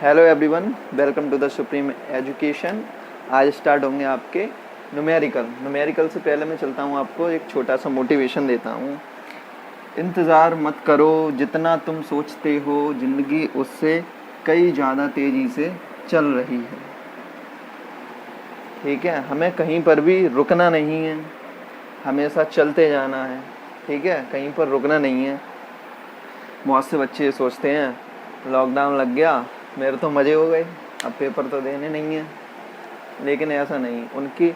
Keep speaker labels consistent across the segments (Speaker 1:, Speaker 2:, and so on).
Speaker 1: Hello everyone, welcome to the supreme education. आज start होंगे आपके न्यूमेरिकल से पहले मैं चलता हूँ, आपको एक छोटा सा मोटिवेशन देता हूँ। इंतज़ार मत करो, जितना तुम सोचते हो ज़िंदगी उससे कई ज़्यादा तेज़ी से चल रही है। ठीक है, हमें कहीं पर भी रुकना नहीं है, हमेशा चलते जाना है। ठीक है, कहीं पर रुकना नहीं है। बहुत से बच्चे सोचते हैं लॉकडाउन लग गया, मेरे तो मज़े हो गए, अब पेपर तो देने नहीं है। लेकिन ऐसा नहीं, उनकी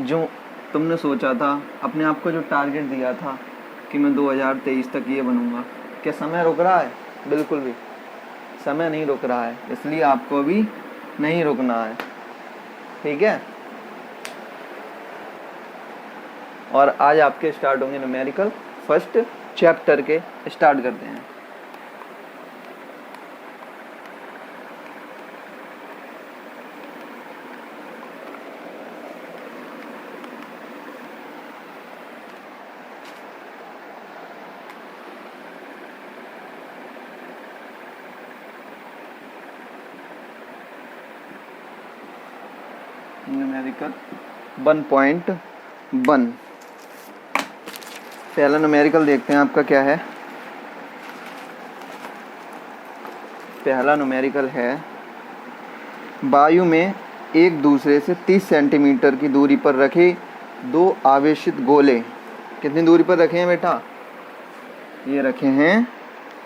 Speaker 1: जो तुमने सोचा था, अपने आप को जो टारगेट दिया था कि मैं 2023 तक ये बनूंगा, क्या समय रुक रहा है? बिल्कुल भी समय नहीं रुक रहा है, इसलिए आपको भी नहीं रुकना है। ठीक है, और आज आपके स्टार्ट होंगे न्यूमेरिकल फर्स्ट चैप्टर के। स्टार्ट करते हैं। न्यूमेरिकल 1.1 पहला न्यूमेरिकल देखते हैं आपका क्या है। पहला न्यूमेरिकल है, वायु में एक दूसरे से 30 सेंटीमीटर की दूरी पर रखे दो आवेशित गोले। कितनी दूरी पर रखे हैं बेटा? ये रखे हैं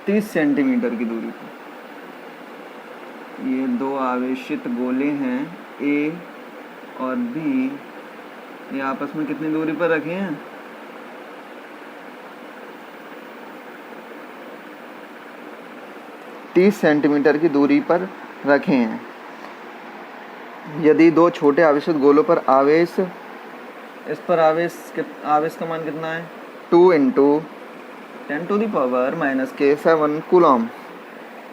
Speaker 1: 30 सेंटीमीटर की दूरी पर। ये दो आवेशित गोले हैं, ए और बी। ये आपस में कितनी दूरी पर रखे हैं? 30 सेंटीमीटर की दूरी पर रखे हैं। यदि दो छोटे आवेशित गोलों पर आवेश, इस पर आवेश का मान कितना है? 2 × 10⁻⁻⁷ कूलम।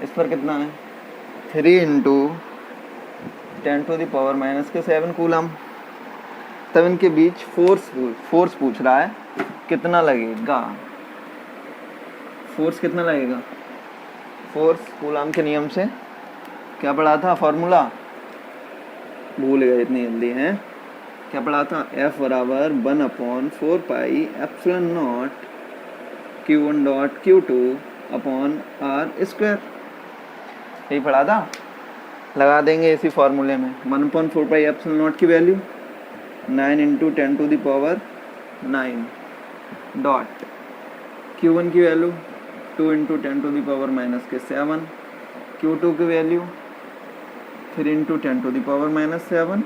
Speaker 1: इस पर कितना है? 3 × 10⁻⁻7 कूलम। तब इनके बीच फोर्स पूछ रहा है, कितना लगेगा? फोर्स कितना लगेगा? फोर्स कूलम के नियम से क्या पढ़ा था? फॉर्मूला भूल गए इतनी जल्दी हैं। क्या पढ़ा था? F बराबर 1/4πε0 Q1 dot Q2 upon R²। यही पढ़ा था। लगा देंगे इसी फॉर्मूले में। 1/4πε0 की वैल्यू 9 × 10⁻9 डॉट Q1 की वैल्यू 2 × 10⁻⁻7, Q2 की वैल्यू 3 × 10⁻⁻7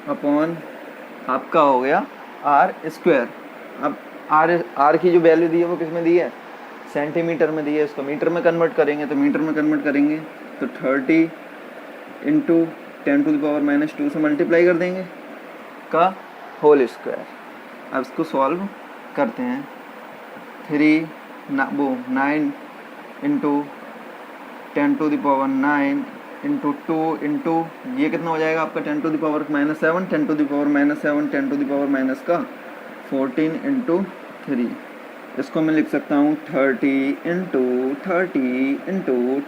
Speaker 1: अपॉन आपका हो गया R²। अब R की जो वैल्यू दी है वो किस में दी है? सेंटीमीटर में दी है। इसको मीटर में कन्वर्ट करेंगे, तो मीटर में कन्वर्ट करेंगे तो 30 × 10⁻⁻2 से मल्टीप्लाई कर देंगे का होल स्क्वायर। अब इसको सॉल्व करते हैं। 9 × 10⁻9 × 2 × ये कितना हो जाएगा आपका? 10⁻⁻7 10⁻⁻7 10⁻⁻14 × 3। इसको मैं लिख सकता हूँ 30 ×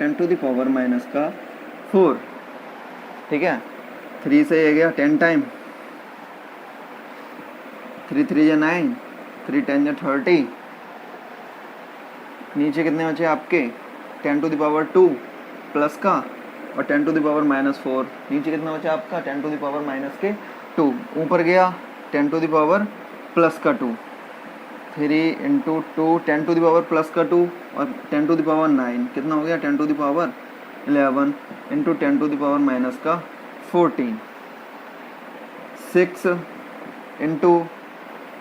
Speaker 1: 10⁻⁻4। ठीक है, 3 से ये गया 10 टाइम, 3 3 या 9, 3 10 या 30। नीचे कितने बचे आपके? 10⁻2 प्लस का और 10⁻⁻4। नीचे कितना बचा आपका? 10⁻⁻2। ऊपर गया 10⁻+ का 2। 3 × 2 10⁻+ का 2 और 10⁻9 कितना हो गया? 10⁻11 × 10⁻14। 6 ×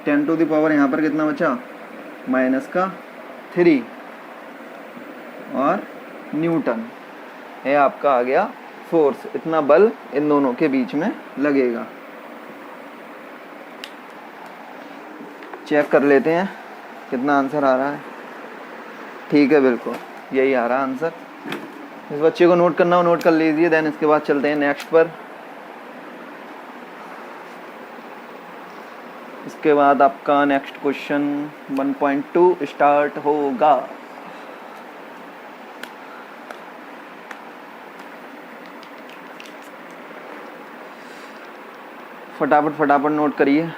Speaker 1: 10⁻, यहाँ पर कितना बचा? -3 और न्यूटन है आपका आ गया फोर्स। इतना बल इन दोनों के बीच में लगेगा। चेक कर लेते हैं कितना आंसर आ रहा है। ठीक है, बिल्कुल यही आ रहा है आंसर। इस बच्चे को नोट करना हो नोट कर लीजिए, देन इसके बाद चलते हैं नेक्स्ट पर। इसके बाद आपका नेक्स्ट क्वेश्चन 1.2 स्टार्ट होगा। फटाफट फटाफट नोट करिए।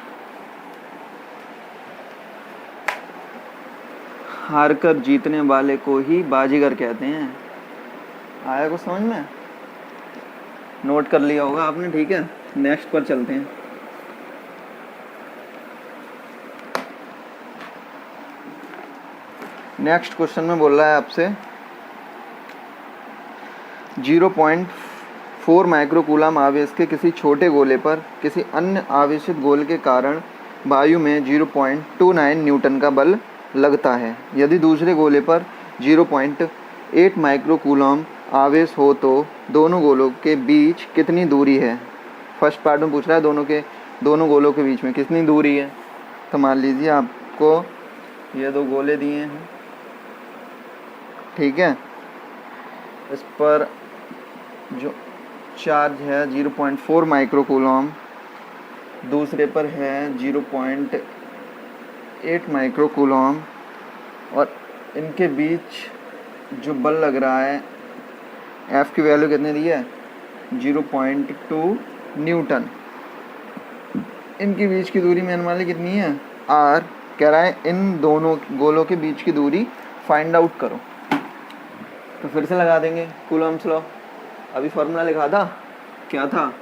Speaker 1: हार कर जीतने वाले को ही बाजीगर कहते हैं। आया कुछ समझ में? नोट कर लिया होगा आपने, ठीक है। नेक्स्ट पर चलते हैं। नेक्स्ट क्वेश्चन में बोल रहा है आपसे 0.4 माइक्रोकूलम आवेश के किसी छोटे गोले पर किसी अन्य आवेशित गोले के कारण वायु में 0.29 न्यूटन का बल लगता है। यदि दूसरे गोले पर 0.8 माइक्रोकूलम आवेश हो तो दोनों गोलों के बीच कितनी दूरी है? फर्स्ट पार्ट में पूछ रहा है दोनों गोलों के बीच में कितनी दूरी है। तो मान लीजिए आपको ये दो गोले दिए हैं, ठीक है। इस पर जो चार्ज है 0.4 माइक्रोकूलम, दूसरे पर है 0.8 माइक्रोकूलम, और इनके बीच जो बल लग रहा है F की वैल्यू कितनी दी है? 0.2 न्यूटन। इनके बीच की दूरी मैंने मान ली कितनी है? R। कह रहा है इन दोनों गोलों के बीच की दूरी फाइंड आउट करो। तो फिर से लगा देंगे कूलम्स लॉ। अभी फॉर्मूला लिखा था, क्या था?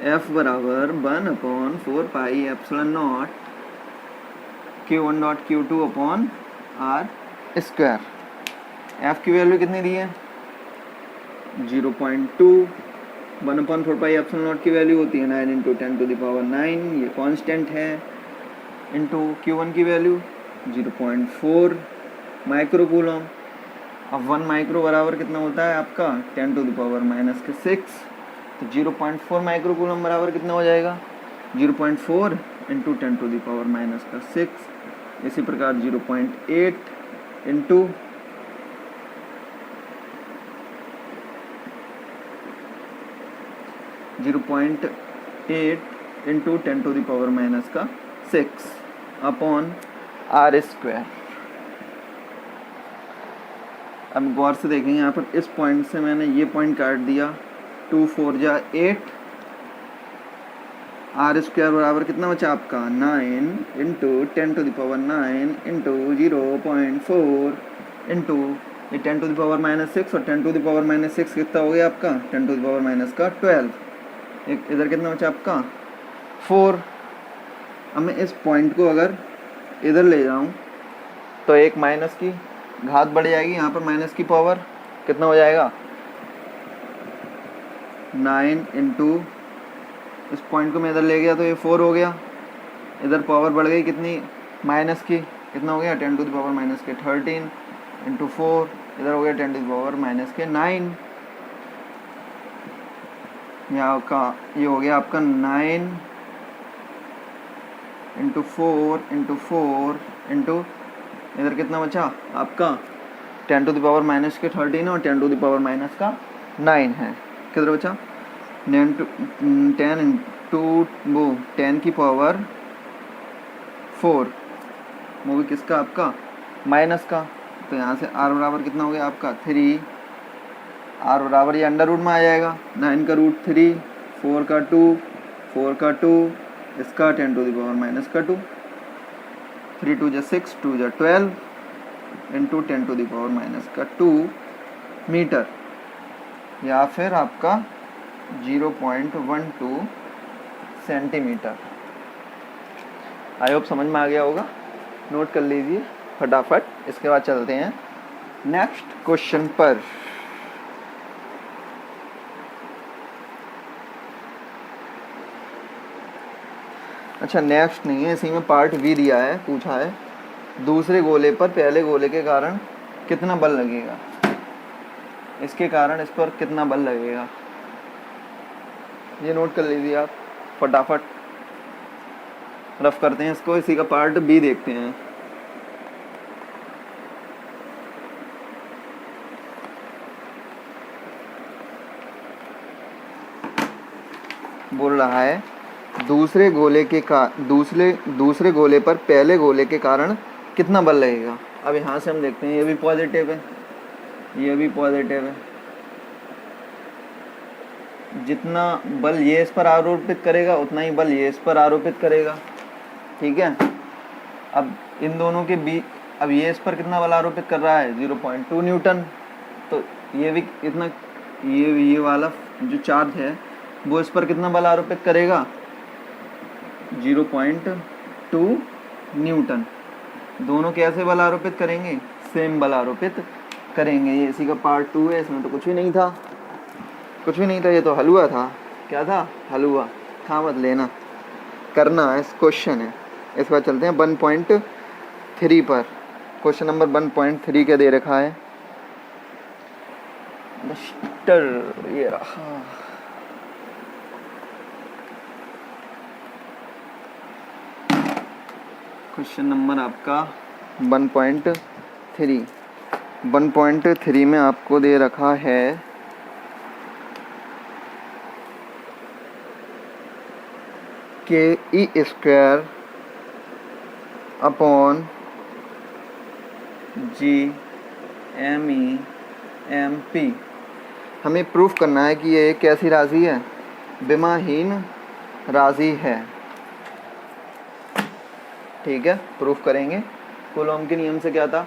Speaker 1: F बराबर 1/4 pi epsilon naught Q1 dot Q2 upon R square. F की वैल्यू कितनी दी है? 0.2। 1/4 पाई एप्सिलॉन नॉट की वैल्यू होती है 9 × 10⁹, ये कांस्टेंट है, इंटू Q1 की वैल्यू 0.4 माइक्रोकूलम। अब 1 माइक्रो बराबर कितना होता है आपका? 10⁻⁻6। तो 0.4 माइक्रोकूलम बराबर कितना हो जाएगा? 0.4 इंटू 10⁻⁻6। इसी प्रकार 0.8 इंटू 10⁻⁻6 अपॉन R स्क्वायर। अब गौर से देखेंगे यहाँ पर, इस पॉइंट से मैंने ये पॉइंट काट दिया। 2 4 जा 8। R स्क्वायर बराबर कितना बचा आपका? 9 इंटू 10⁻9 इंटू 0.4 इंटू ये 10⁻⁻6 और 10⁻⁻6 कितना हो गया आपका? 10⁻⁻12। एक इधर कितना बचा आपका? 4। अब मैं इस पॉइंट को अगर इधर ले जाऊँ तो एक माइनस की घात बढ़ जाएगी, यहाँ पर माइनस की पावर कितना हो जाएगा? 9 इंटू, इस पॉइंट को मैं इधर ले गया तो ये 4 हो गया। इधर पावर बढ़ गई कितनी? माइनस की, कितना हो गया? 10⁻⁻13 इंटू 4, इधर हो गया 10⁻⁻9। यहाँ का ये हो गया आपका 9 इंटू 4 इंटू 4 इंटू, इधर कितना बचा आपका? 10⁻⁻13 और 10⁻⁻9 है। किधर बचा? 10 इंटू वो 10 की पावर 4, वो भी किसका? आपका माइनस का। तो यहाँ से R बराबर कितना हो गया आपका? 3। R बराबर ये अंडर रूट में आ जाएगा, 9 का रूट 3, 4 का 2, 4 का 2, इसका 10⁻⁻2। 3 2 जा 6, 2 जा 12 इंटू 10⁻⁻2 मीटर, या फिर आपका 0.12 सेंटीमीटर। आई होप समझ में आ गया होगा। नोट कर लीजिए फटाफट। इसके बाद चलते हैं नेक्स्ट क्वेश्चन पर। अच्छा, नेक्स्ट नहीं है, इसी में पार्ट बी दिया है, पूछा है दूसरे गोले पर पहले गोले के कारण कितना बल लगेगा। इसके कारण इस पर कितना बल लगेगा, ये नोट कर लीजिए आप फटाफट। रफ करते हैं इसको, इसी का पार्ट बी देखते हैं। बोल रहा है दूसरे गोले पर पहले गोले के कारण कितना बल लगेगा। अब यहाँ से हम देखते हैं, ये भी पॉजिटिव है, ये भी पॉजिटिव है, जितना बल ये इस पर आरोपित करेगा उतना ही बल ये इस पर आरोपित करेगा, ठीक है। अब इन दोनों के बीच, अब ये इस पर कितना बल आरोपित कर रहा है 0.2 न्यूटन, तो ये भी इतना, ये वाला जो चार्ज है वो इस पर कितना बल आरोपित करेगा 0.2 न्यूटन। दोनों कैसे बल आरोपित करेंगे, सेम बल आरोपित करेंगे। ये इसी का पार्ट 2 है, इसमें तो कुछ भी नहीं था, कुछ भी नहीं था, ये तो हलवा था। क्या था, हलवा। खा मत लेना, करना इस क्वेश्चन है। इस बार चलते हैं 1.3 पर। क्वेश्चन नंबर 1.3 क्या दे रखा है मास्टर, ये रहा। क्वेश्चन नंबर आपका 1.3। 1.3 में आपको दे रखा है K E square upon G M E M P. हमें प्रूफ करना है कि ये एक कैसी राशि है, विमाहीन राशि है, ठीक है। प्रूफ करेंगे। कूलॉम के नियम से क्या था,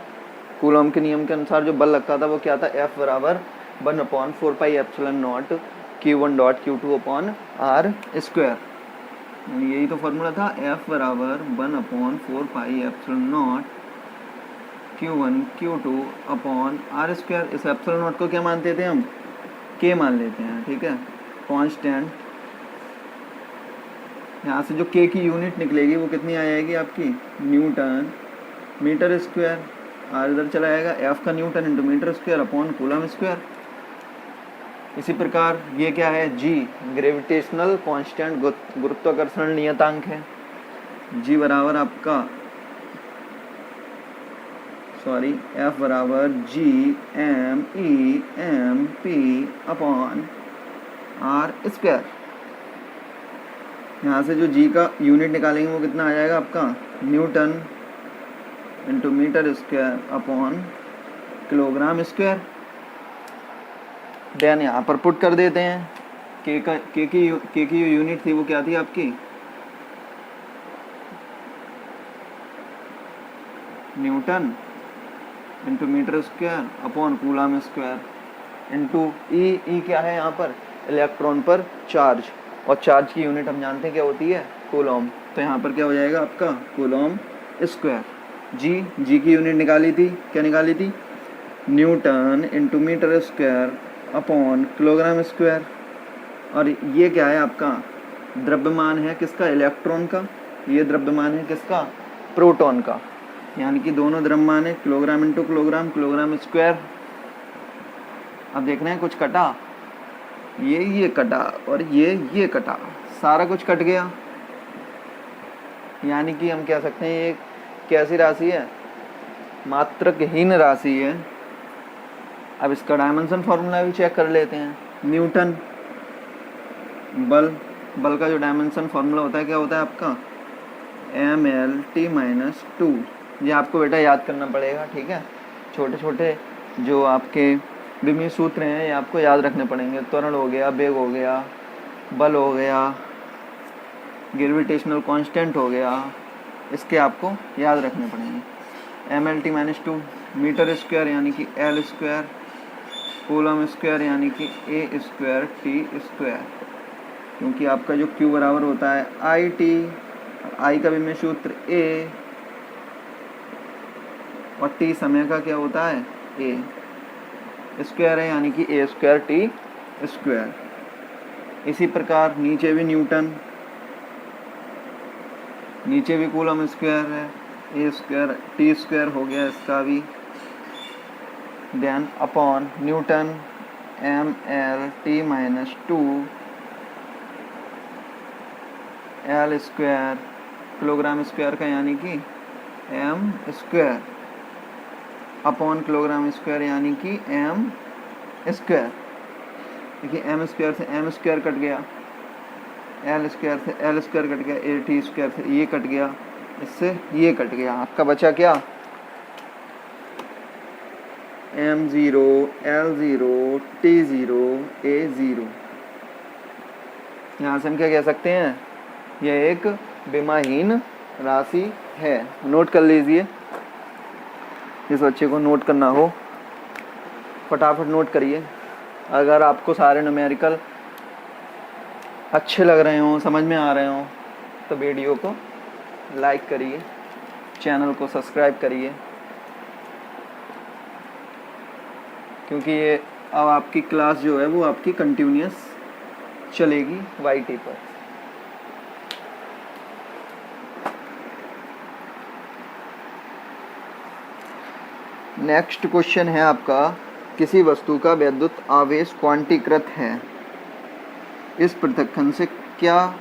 Speaker 1: कूलॉम के नियम के अनुसार जो बल लगता था वो क्या था, F बराबर 1/4πε0 Q1 dot Q2 upon R square. यही तो फॉर्मूला था, F बराबर 1/4πε0 Q1 Q2 upon R square. इस एप्सिलॉन को क्या मानते थे हम, K मान लेते हैं, ठीक है, कांस्टेंट। यहाँ से जो K की यूनिट निकलेगी वो कितनी आ जाएगी आपकी, न्यूटन मीटर स्क्वायर। R इधर चला जाएगा, F का newton into metre square upon coulomb square. इसी प्रकार ये क्या है, G ग्रेविटेशनल कांस्टेंट, गुरुत्वाकर्षण नियतांक है। G बराबर आपका F बराबर G M E M P upon R square. यहाँ से जो G का यूनिट निकालेंगे वो कितना आ जाएगा आपका, newton into metre square upon kilogram square. Then यहाँ पर पुट कर देते हैं। के की जो यूनिट थी वो क्या थी आपकी, newton into metre square upon coulomb square into E क्या है यहाँ पर, इलेक्ट्रॉन पर चार्ज, और चार्ज की यूनिट हम जानते हैं क्या होती है, कूलॉम। तो यहाँ पर क्या हो जाएगा आपका कूलॉम स्क्वायर। जी की यूनिट निकाली थी, क्या निकाली थी, newton into metre square upon kilogram square. और ये क्या है आपका, द्रव्यमान है किसका, इलेक्ट्रॉन का। ये द्रव्यमान है किसका, प्रोटॉन का। यानी कि दोनों द्रव्यमान है kilogram into kilogram, kilogram square. अब देखना है कुछ कटा, ये कटा और ये कटा, सारा कुछ कट गया। यानी कि हम कह सकते हैं ये कैसी राशि है, मात्रकहीन राशि है। अब इसका डायमेंशन फार्मूला भी चेक कर लेते हैं। न्यूटन बल का जो डायमेंशन फार्मूला होता है क्या होता है आपका, ML/T-2। ये आपको बेटा याद करना पड़ेगा, ठीक है। छोटे छोटे जो आपके विमीय सूत्र हैं ये आपको याद रखने पड़ेंगे। त्वरण हो गया, वेग हो गया, बल हो गया, ग्रेविटेशनल कांस्टेंट हो गया, इसके आपको याद रखने पड़ेंगे। ML/T-2 मीटर स्क्वायर यानी कि L स्क्वायर, कूलम स्क्वायर यानी कि A स्क्वायर T स्क्वायर। क्योंकि आपका जो Q बराबर होता है IT, I का विमीय सूत्र A और T समय का क्या होता है A स्क्वायर है, यानी कि A स्क्वायर T स्क्वायर। इसी प्रकार नीचे भी न्यूटन, नीचे भी कूलम स्क्वायर है, A स्क्वायर T स्क्वायर हो गया इसका भी। Then upon newton ML/T-2 L square kilogram square का यानी कि M square upon kilogram square यानी कि M स्क्वायर। देखिए M स्क्वायर से M स्क्वायर कट गया, L स्क्वायर से L स्क्वायर कट गया, AT स्क्वायर से ये कट गया, इससे ये कट गया। आपका बचा क्या, M0 L0 T0 A0। यहाँ से हम क्या कह सकते हैं, यह एक विमाहीन राशि है। नोट कर लीजिए, इस बच्चे को नोट करना हो फटाफट नोट करिए। अगर आपको सारे न्यूमेरिकल अच्छे लग रहे हों, समझ में आ रहे हों, तो वीडियो को लाइक करिए, चैनल को सब्सक्राइब करिए, क्योंकि ये अब आपकी क्लास जो है वो आपकी कंटिन्यूअस चलेगी YT पर। नेक्स्ट क्वेश्चन है आपका, किसी वस्तु का वैद्युत आवेश क्वांटीकृत है, इस पृथक्करण से क्या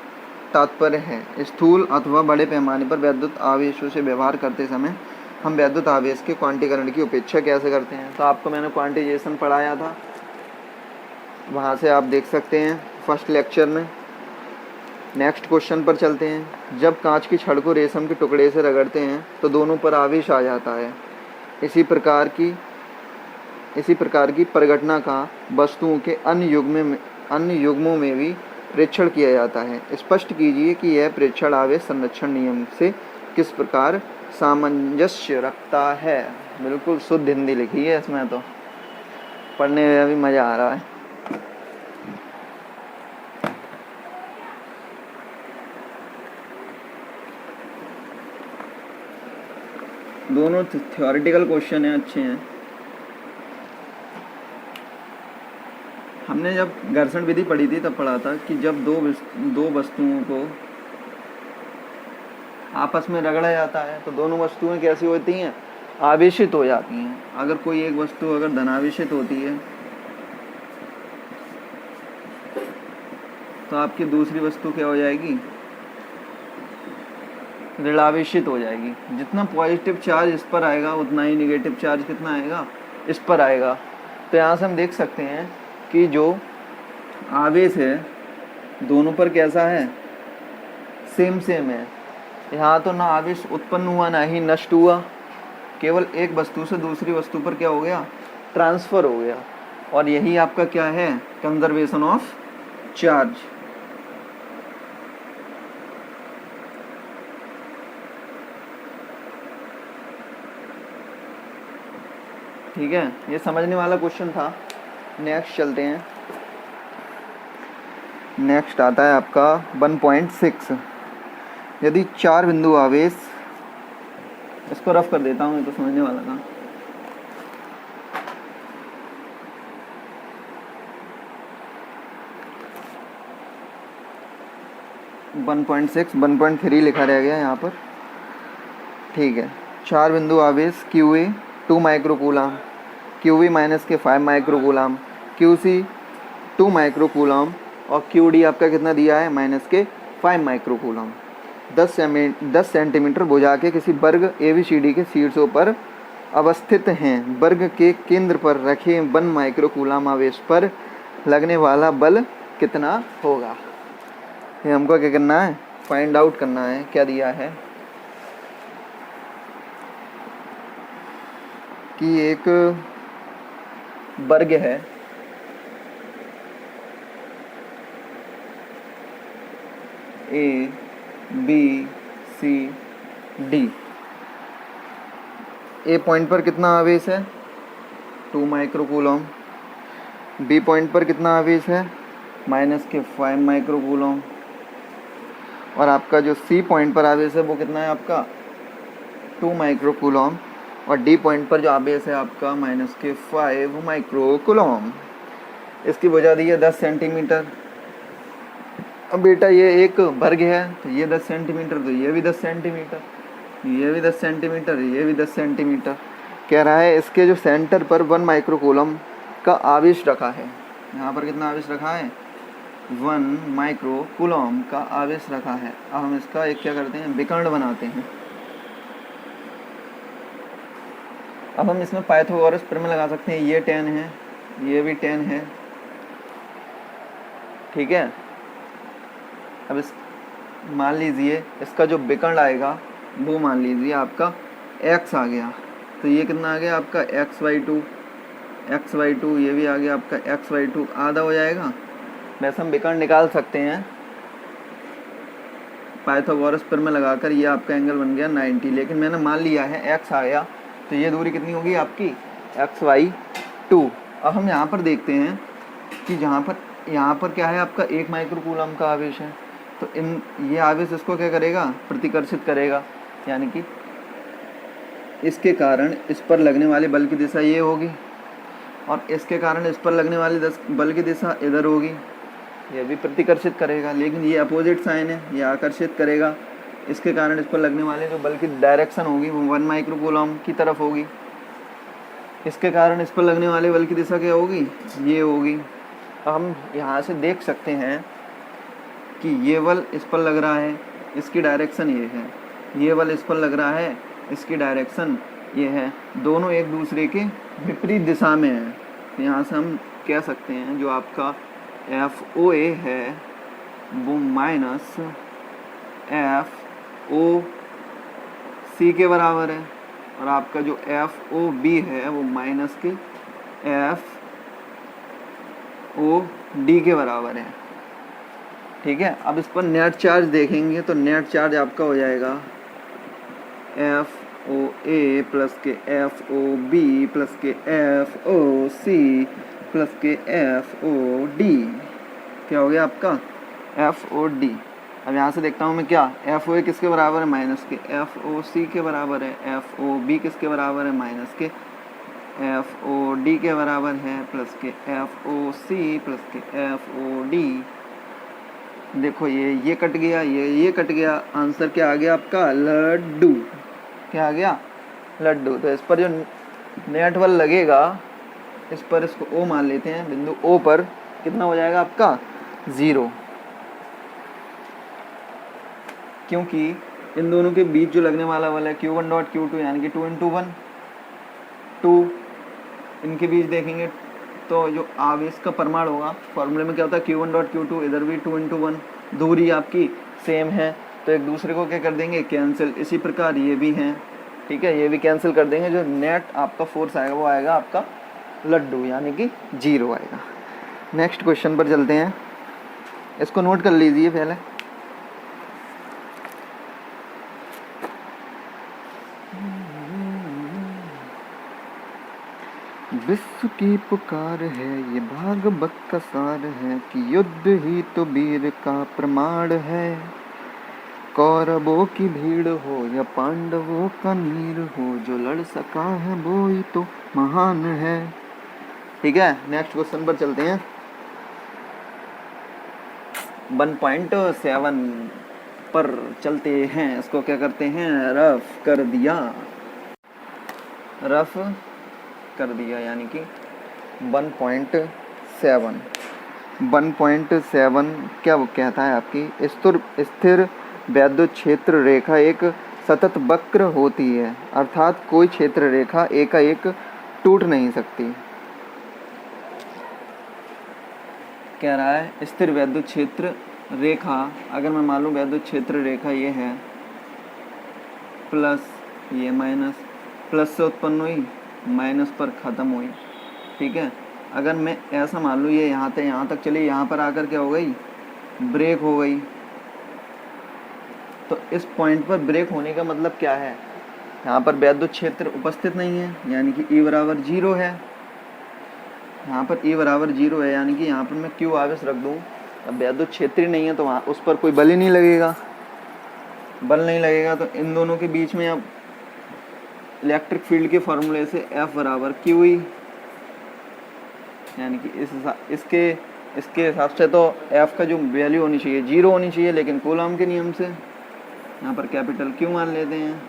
Speaker 1: तात्पर्य है। स्थूल अथवा बड़े पैमाने पर वैद्युत आवेशों से व्यवहार करते समय हम वैद्युत आवेश के क्वांटीकरण की उपेक्षा कैसे करते हैं। तो आपको मैंने क्वांटिजेशन पढ़ाया था, वहाँ से आप देख सकते हैं फर्स्ट लेक्चर में। नेक्स्ट क्वेश्चन पर चलते हैं। जब कांच की छड़ को रेशम के टुकड़े से रगड़ते हैं तो दोनों पर आवेश आ जाता है। इसी प्रकार की परिघटना का वस्तुओं के अन्य युग्मों में भी प्रेक्षण किया जाता है। स्पष्ट कीजिए कि यह प्रेक्षण आवेश संरक्षण नियम से किस प्रकार सामंजस्य रखता है। बिल्कुल शुद्ध हिंदी लिखी है इसमें, तो पढ़ने में भी मज़ा आ रहा है। दोनों थ्योरेटिकल क्वेश्चन हैं, अच्छे हैं। हमने जब घर्षण विधि पढ़ी थी तब पढ़ा था कि जब दो वस्तुओं को आपस में रगड़ा जाता है तो दोनों वस्तुएं कैसी होती हैं, आवेशित हो जाती हैं। अगर कोई एक वस्तु अगर धनावेशित होती है तो आपकी दूसरी वस्तु क्या हो जाएगी, ऋणावेशित हो जाएगी। जितना पॉजिटिव चार्ज इस पर आएगा उतना ही निगेटिव चार्ज कितना आएगा, इस पर आएगा। तो यहाँ से हम देख सकते हैं कि जो आवेश है दोनों पर कैसा है, सेम है। यहाँ तो ना आवेश उत्पन्न हुआ ना ही नष्ट हुआ, केवल एक वस्तु से दूसरी वस्तु पर क्या हो गया, ट्रांसफ़र हो गया। और यही आपका क्या है, कंजर्वेशन ऑफ चार्ज। ठीक है, ये समझने वाला क्वेश्चन था। नेक्स्ट चलते हैं। नेक्स्ट आता है आपका 1.6। यदि 4 बिंदु आवेश, इसको रफ कर देता हूँ, ये तो समझने वाला था। वन 1.3 लिखा रह गया यहाँ पर। ठीक है, 4 बिंदु आवेश QA 2 माइक्रोकूलम, QV माइनस के 5 माइक्रोकूलम, QC 2 माइक्रोकूलम और QD आपका कितना दिया है, माइनस के 5 माइक्रोकूलम। 10 सेंटीमीटर भुजा के किसी वर्ग ABCD के शीर्षों पर अवस्थित हैं। वर्ग के केंद्र पर रखे 1 माइक्रोकूलम आवेश पर लगने वाला बल कितना होगा। ये हमको क्या करना है, फाइंड आउट करना है। क्या दिया है कि एक वर्ग है, ABCD। ए पॉइंट पर कितना आवेश है, 2 माइक्रोकूलम। बी पॉइंट पर कितना आवेश है, माइनस के 5 माइक्रोकूलम। और आपका जो सी पॉइंट पर आवेश है वो कितना है आपका, 2 माइक्रोकूलम। और डी पॉइंट पर जो आवेश है आपका माइनस के 5 माइक्रोकूलम। इसकी वजह दी है 10 सेंटीमीटर। अब बेटा ये एक वर्ग है तो ये 10 सेंटीमीटर, तो ये भी 10 सेंटीमीटर, ये भी 10 सेंटीमीटर, ये भी 10 सेंटीमीटर। कह रहा है इसके जो सेंटर पर 1 माइक्रोकूलम का आवेश रखा है। यहाँ पर कितना आवेश रखा है, 1 माइक्रोकूलम का आवेश रखा है। अब हम इसका एक क्या करते हैं, विकर्ण बनाते हैं। अब हम इसमें पाइथागोरस प्रमेय लगा सकते हैं। ये 10 है, ये भी 10 है, ठीक है। अब इस मान लीजिए इसका जो विकर्ण आएगा वो मान लीजिए आपका x आ गया, तो ये कितना आ गया आपका x/2, ये भी आ गया आपका x/2, आधा हो जाएगा। वैसे हम विकर्ण निकाल सकते हैं, पाइथागोरस पर में लगाकर ये आपका एंगल बन गया 90, लेकिन मैंने मान लिया है x आ गया, तो ये दूरी कितनी होगी आपकी xy2। अब हम यहाँ पर देखते हैं कि यहाँ पर क्या है आपका 1 माइक्रो कूलम का आवेश है, तो ये आवेश इसको क्या करेगा, प्रतिकर्षित करेगा, यानी कि इसके कारण इस पर लगने वाले बल की दिशा ये होगी, और इसके कारण इस पर लगने वाले बल की दिशा इधर होगी, ये भी प्रतिकर्षित करेगा। लेकिन ये अपोजिट साइन है, ये आकर्षित करेगा, इसके कारण इस पर लगने वाले जो बल की डायरेक्शन होगी वो 1 माइक्रो कूलम की तरफ होगी, इसके कारण इस पर लगने वाले बल की दिशा क्या होगी, ये होगी। हम यहाँ से देख सकते हैं कि ये बल इस पर लग रहा है, इसकी डायरेक्शन ये है, ये बल इस पर लग रहा है, इसकी डायरेक्शन ये है, दोनों एक दूसरे के विपरीत दिशा में है। तो यहाँ से हम कह सकते हैं जो आपका FOA है वो माइनस FOC के बराबर है, और आपका जो FOB है वो माइनस के FOD के बराबर है। ठीक है, अब इस पर नेट चार्ज देखेंगे तो नेट चार्ज आपका हो जाएगा FOA प्लस के FOB प्लस के FOC प्लस के FOD, क्या हो गया आपका FOD। अब यहाँ से देखता हूँ मैं क्या, FOA किसके बराबर है, माइनस के FOC के बराबर है, FOB किसके बराबर है, माइनस के FOD के बराबर है, प्लस के FOC प्लस के FOD। देखो ये कट गया, ये कट गया, आंसर क्या आ गया आपका, लड्डू। क्या आ गया, लड्डू। तो इस पर जो नेट बल लगेगा, इस पर इसको O मान लेते हैं, बिंदु O पर कितना हो जाएगा आपका 0, क्योंकि इन दोनों के बीच जो लगने वाला बल है Q1 डॉट Q2 यानी कि 2 × 1 2, इनके बीच देखेंगे तो जो आवेश का परिमाण होगा, फॉर्मूले में क्या होता है Q1 डॉट Q2, इधर भी 2 × 1, दूरी आपकी सेम है तो एक दूसरे को क्या कर देंगे, कैंसिल। इसी प्रकार ये भी हैं, ठीक है, ये भी कैंसिल कर देंगे, जो नेट आपका फोर्स आएगा वो आएगा आपका लड्डू, यानी कि 0 आएगा। नेक्स्ट क्वेश्चन पर चलते हैं, इसको नोट कर लीजिए पहले। विश्व की पुकार है, ये भागवत का सार है कि युद्ध ही तो वीर का प्रमाण है। कौरवों की भीड़ हो या पांडवों का नीर हो, जो लड़ सका है वो ही तो महान है। ठीक है, नेक्स्ट क्वेश्चन पर चलते हैं। 1.7 पर चलते हैं, इसको क्या करते हैं, रफ कर दिया, रफ कर दिया, यानी कि 1.7 क्या वो कहता है, आपकी स्थिर वैद्युत क्षेत्र रेखा एक सतत वक्र होती है, अर्थात कोई क्षेत्र रेखा एकाएक टूट नहीं सकती। कह रहा है स्थिर वैद्युत क्षेत्र रेखा, अगर मैं मान लूँ वैद्युत क्षेत्र रेखा ये है, प्लस ये माइनस, प्लस से उत्पन्न हुई, माइनस पर ख़त्म हुई। ठीक है, अगर मैं ऐसा मान लूँ ये यहाँ तक चली, यहाँ पर आकर क्या हो गई, ब्रेक हो गई, तो इस पॉइंट पर ब्रेक होने का मतलब क्या है, यहाँ पर वैद्युत क्षेत्र उपस्थित नहीं है, यानी कि E बराबर 0 है। यहाँ पर E बराबर 0 है, यानी कि यहाँ पर मैं Q आवेश रख दूँ, अब वैद्युत क्षेत्र ही नहीं है तो वहाँ उस पर कोई बल ही नहीं लगेगा, बल नहीं लगेगा, तो इन दोनों के बीच में अब इलेक्ट्रिक फील्ड के फॉर्मूले से F बराबर QE, यानी कि इसके हिसाब से तो F का जो वैल्यू होनी चाहिए 0 होनी चाहिए, लेकिन कूलॉम के नियम से यहाँ पर कैपिटल Q मान लेते हैं,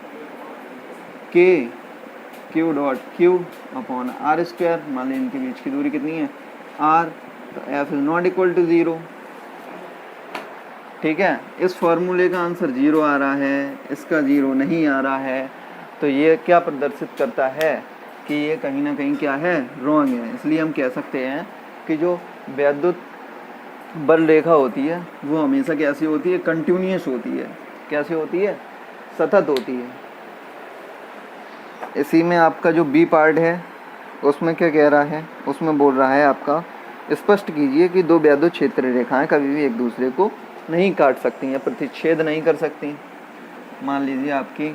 Speaker 1: Q dot Q upon R², मान लें इनके बीच की दूरी कितनी है R, तो F is not equal to 0। ठीक है, इस फॉर्मूले का आंसर 0 आ रहा है, इसका 0 नहीं आ रहा है, तो ये क्या प्रदर्शित करता है कि ये कहीं ना कहीं क्या है, रॉन्ग है। इसलिए हम कह सकते हैं कि जो वैद्युत बल रेखा होती है वो हमेशा कैसी होती है, कंटिन्यूअस होती है। कैसी होती है, सतत होती है। इसी में आपका जो बी पार्ट है उसमें क्या कह रहा है, उसमें बोल रहा है आपका स्पष्ट कीजिए कि दो वैद्युत क्षेत्र रेखाएं कभी भी एक दूसरे को नहीं काट सकती या प्रतिच्छेद नहीं कर सकती। मान लीजिए आपकी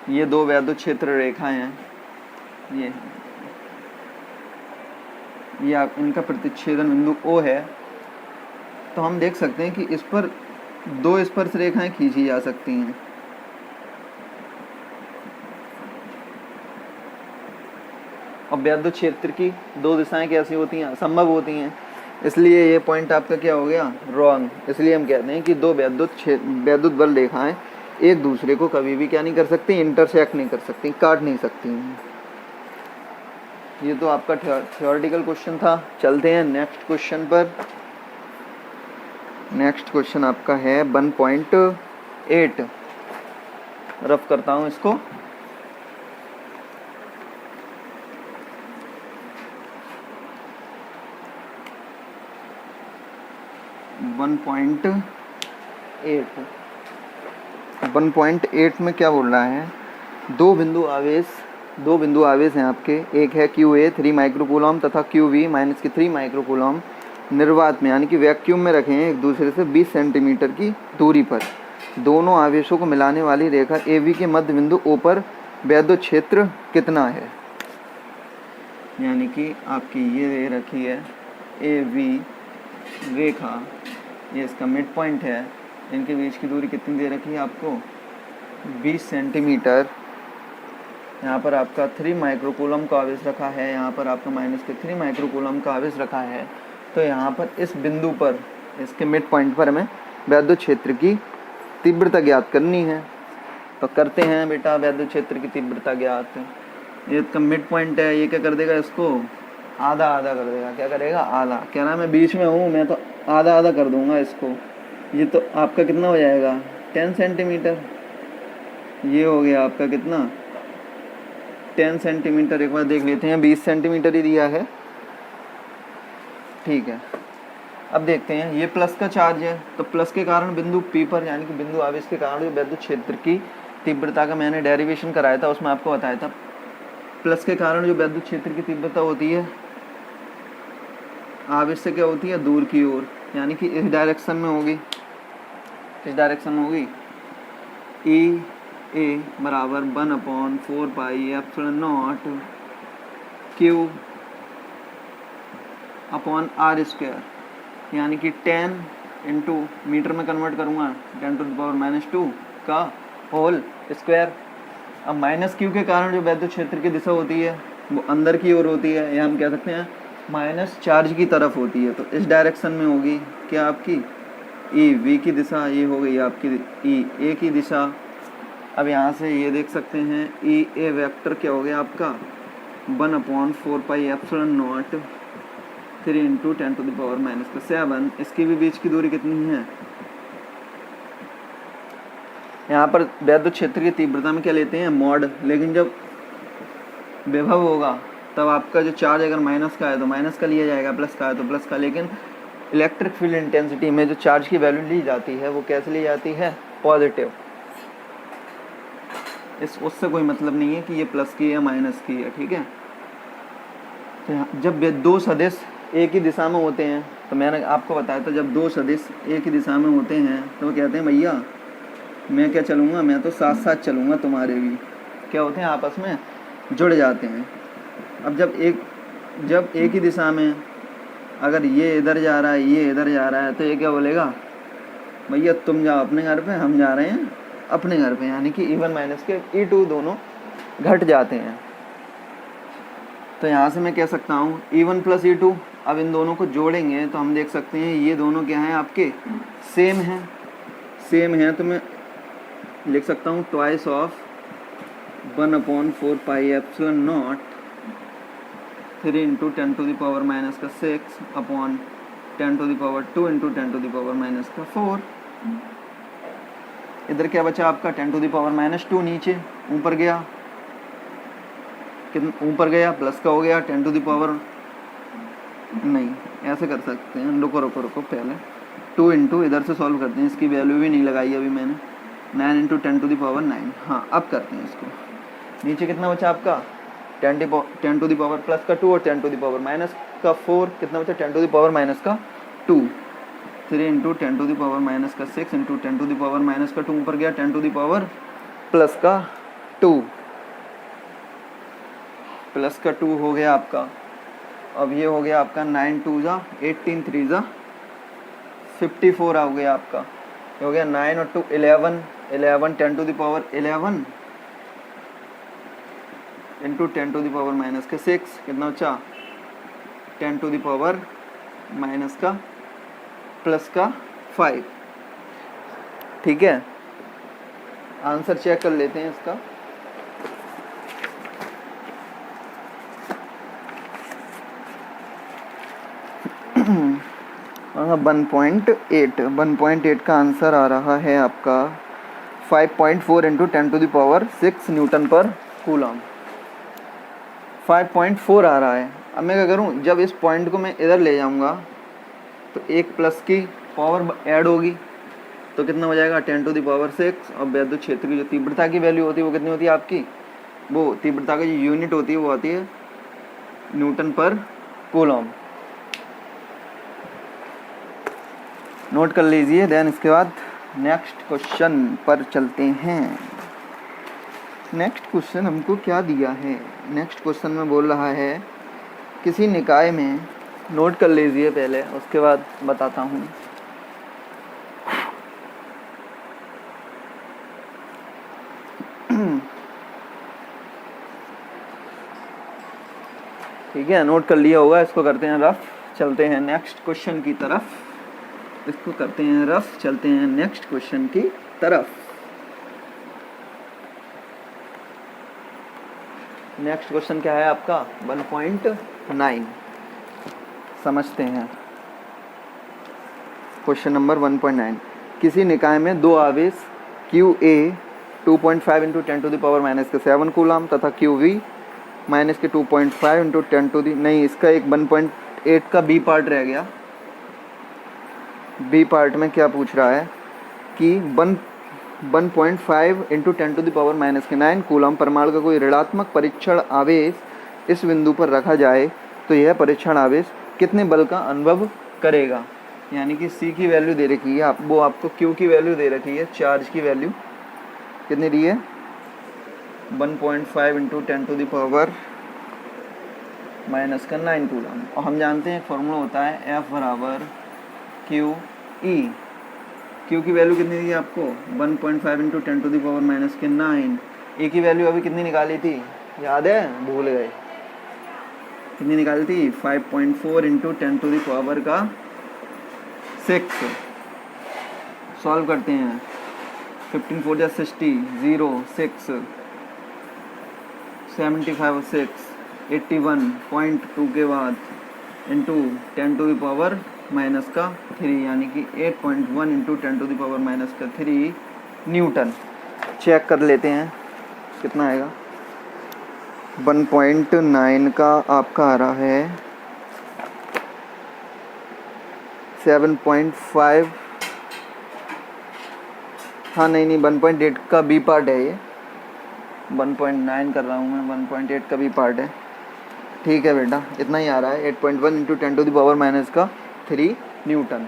Speaker 1: ये दो वैद्युत क्षेत्र रेखाएं हैं, ये आप इनका प्रतिच्छेदन बिंदु O है, तो हम देख सकते हैं कि इस पर दो स्पर्श रेखाएं खींची जा सकती हैं। और वैद्युत क्षेत्र की दो दिशाएं कैसी होती हैं? असंभव होती हैं, इसलिए ये पॉइंट आपका क्या हो गया? रॉन्ग। इसलिए हम कहते हैं कि दो वैद्युत बल रेखाएं एक दूसरे को कभी भी क्या नहीं कर सकती? इंटरसेक्ट नहीं कर सकती, काट नहीं सकती हैं। ये तो आपका थ्योरेटिकल क्वेश्चन था। चलते हैं नेक्स्ट क्वेश्चन पर। नेक्स्ट क्वेश्चन आपका है 1.8। रफ करता हूँ इसको। वन पॉइंट एट में क्या बोल रहा है? दो बिंदु आवेश हैं आपके। एक है QA 3 माइक्रोकूलम तथा QB -3 माइक्रोकूलम निर्वात में यानी कि वैक्यूम में रखे हैं एक दूसरे से 20 सेंटीमीटर की दूरी पर। दोनों आवेशों को मिलाने वाली रेखा AB के मध्य बिंदु O पर वैद्युत क्षेत्र कितना है? यानी कि आपकी ये रखी है AB रेखा, ये इसका मिड पॉइंट है। इनके बीच की दूरी कितनी दे रखी है आपको? 20 सेंटीमीटर। यहाँ पर आपका 3 माइक्रोकूलम का आवेश रखा है, यहाँ पर आपका -3 माइक्रोकूलम का आवेश रखा है। तो यहाँ पर इस बिंदु पर, इसके मिड पॉइंट पर हमें वैद्युत क्षेत्र की तीव्रता ज्ञात करनी है। तो करते हैं बेटा वैद्युत क्षेत्र की तीव्रता ज्ञात। ये इसका मिड पॉइंट है, ये क्या कर देगा? इसको आधा आधा कर देगा। क्या करेगा? आधा। क्या ना मैं बीच में हूँ, मैं तो आधा आधा कर दूंगा इसको। ये तो आपका कितना हो जाएगा? 10 सेंटीमीटर। ये हो गया आपका कितना? 10 सेंटीमीटर। एक बार देख लेते हैं, 20 सेंटीमीटर ही दिया है, ठीक है। अब देखते हैं, ये प्लस का चार्ज है, तो प्लस के कारण बिंदु P पर यानी कि बिंदु आवेश के कारण जो वैद्युत क्षेत्र की तीव्रता का मैंने डेरिवेशन कराया था, उसमें आपको बताया था प्लस के कारण जो वैद्युत क्षेत्र की तीव्रता होती है आवेश से क्या होती है? दूर की ओर, यानी कि इस डायरेक्शन में होगी। इस डायरेक्शन में होगी। EA बराबर 1/4 pi epsilon not Q upon R², यानी कि 10 इंटू मीटर में कन्वर्ट करूँगा 10⁻⁻2 का होल स्क्वायर। अब -Q के कारण जो वैद्युत क्षेत्र की दिशा होती है वो अंदर की ओर होती है, या हम कह सकते हैं माइनस चार्ज की तरफ होती है। तो इस डायरेक्शन में होगी क्या आपकी? EV की दिशा, ये हो गई आपकी EA की दिशा। अब यहाँ से ये देख सकते हैं EA वेक्टर क्या हो गया आपका? 1/4 पाई एप्सिलॉन नॉट 3 इंटू 10⁻⁻7। इसकी भी बीच की दूरी कितनी है? यहाँ पर वैद्युत क्षेत्र की तीव्रता में क्या लेते हैं? मॉड। लेकिन जब विभव होगा तब आपका जो चार्ज अगर माइनस का है तो माइनस का लिया जाएगा, प्लस का है तो प्लस का। लेकिन इलेक्ट्रिक फील्ड इंटेंसिटी में जो चार्ज की वैल्यू ली जाती है वो कैसे ली जाती है? पॉजिटिव। उससे कोई मतलब नहीं है कि ये प्लस की है या माइनस की है, ठीक है। तो जब दो सदिश एक ही दिशा में होते हैं, तो मैंने आपको बताया था जब दो सदिश एक ही दिशा में होते हैं तो वो कहते हैं भैया मैं क्या चलूँगा? मैं तो साथ साथ चलूँगा तुम्हारे भी। क्या होते हैं? आपस में जुड़ जाते हैं। अब जब एक ही दिशा में अगर ये इधर जा रहा है, ये इधर जा रहा है, तो ये क्या बोलेगा? भैया तुम जाओ अपने घर पे, हम जा रहे हैं अपने घर पे। यानी कि E1 माइनस के E2 दोनों घट जाते हैं। तो यहाँ से मैं कह सकता हूँ E1 प्लस E2। अब इन दोनों को जोड़ेंगे तो हम देख सकते हैं ये दोनों क्या हैं आपके? सेम हैं। तो मैं लिख सकता हूँ twice of 1/4 pi epsilon not 3 into 10⁻⁻6 upon 10⁻2 into 10⁻⁻4। इधर क्या बचा आपका? 10⁻⁻2 नीचे, ऊपर गया ऊपर गया प्लस का हो गया 10⁻, नहीं ऐसे कर सकते हैं। रुको पहले 2 इंटू इधर से सॉल्व करते हैं, इसकी वैल्यू भी नहीं लगाई अभी मैंने। 9 इंटू 10⁻9। हाँ अब करते हैं इसको। नीचे कितना बचा आपका? 10 टू द पावर प्लस का 2 और 10 टू द पावर माइनस का 4, कितना बचा 10 टू द पावर माइनस का 2, 3 into 10 to the power minus का 6 into 10 to the power minus का 2, ऊपर गया 10 टू द पावर प्लस का 2, प्लस का 2 हो गया आपका। अब ये हो गया आपका 9 2 जा 18 3 जा 54 हो गया आपका। ये हो गया 9 और 2 11, 11 10 to the power 11 into 10 to the power minus का 6, कितना बचा 10 टू द पावर माइनस का प्लस का 5। ठीक है, आंसर चेक कर लेते हैं इसका। हाँ 1.8 का आंसर आ रहा है आपका 5.4 into 10 to the power 6 newton पर कूलम। 5.4 आ रहा है। अब मैं क्या करूँ, जब इस पॉइंट को मैं इधर ले जाऊँगा तो एक प्लस की पावर ऐड होगी तो कितना हो जाएगा 10 टू द पावर 6। और वैद्युत क्षेत्र की जो तीव्रता की वैल्यू होती है वो कितनी होती है आपकी, वो तीव्रता की जो यूनिट होती है वो आती है न्यूटन पर कूलम। नोट कर लीजिए। देन इसके बाद नेक्स्ट क्वेश्चन पर चलते हैं। नेक्स्ट क्वेश्चन हमको क्या दिया है, नेक्स्ट क्वेश्चन में बोल रहा है किसी निकाय में, नोट कर लीजिए पहले उसके बाद बताता हूँ। ठीक है, नोट कर लिया होगा। इसको करते हैं रफ, चलते हैं नेक्स्ट क्वेश्चन की तरफ। इसको करते हैं रफ, चलते हैं नेक्स्ट क्वेश्चन की तरफ। नेक्स्ट क्वेश्चन क्या है आपका 1.9, समझते हैं। क्वेश्चन नंबर 1.9, किसी निकाय में दो आवेश QA 2.5 into 10 to the power minus के 7 कूलम तथा QV माइनस के 2.5 इंटू 10 टू दी, नहीं इसका एक 1.8 का बी पार्ट रह गया। बी पार्ट में क्या पूछ रहा है कि 1.5 into 10 to the power minus के 9 कूलम परमाणु का कोई ऋणात्मक परीक्षण आवेश इस बिंदु पर रखा जाए तो यह परीक्षण आवेश कितने बल का अनुभव करेगा। यानी कि C की वैल्यू दे रखी है, वो आपको Q की वैल्यू दे रखी है, चार्ज की वैल्यू कितनी दी है 1.5 into 10 to the power minus का 9 कूलम। और हम जानते हैं फॉर्मूला होता है F बराबर QE। Q की वैल्यू कितनी दी आपको 1.5 into 10 to the power minus के 9। ए की वैल्यू अभी कितनी निकाली थी, याद है, भूल गए, कितनी निकाली थी 5.4 इंटू 10 टू द पावर का 6। सॉल्व करते हैं, 15 4 60 0 6 75 6 81.2 के बाद into 10 to the power minus का 3, यानी कि 8.1 into 10 to the power minus का 3 न्यूटन। चेक कर लेते हैं कितना आएगा। 1.9 का आपका आ रहा है 7.5, हाँ नहीं 1.8 का बी पार्ट है ये, 1.9 कर रहा हूँ मैं, 1.8 का भी पार्ट है। ठीक है बेटा, इतना ही आ रहा है 8.1 into 10 to the power minus का 3 न्यूटन।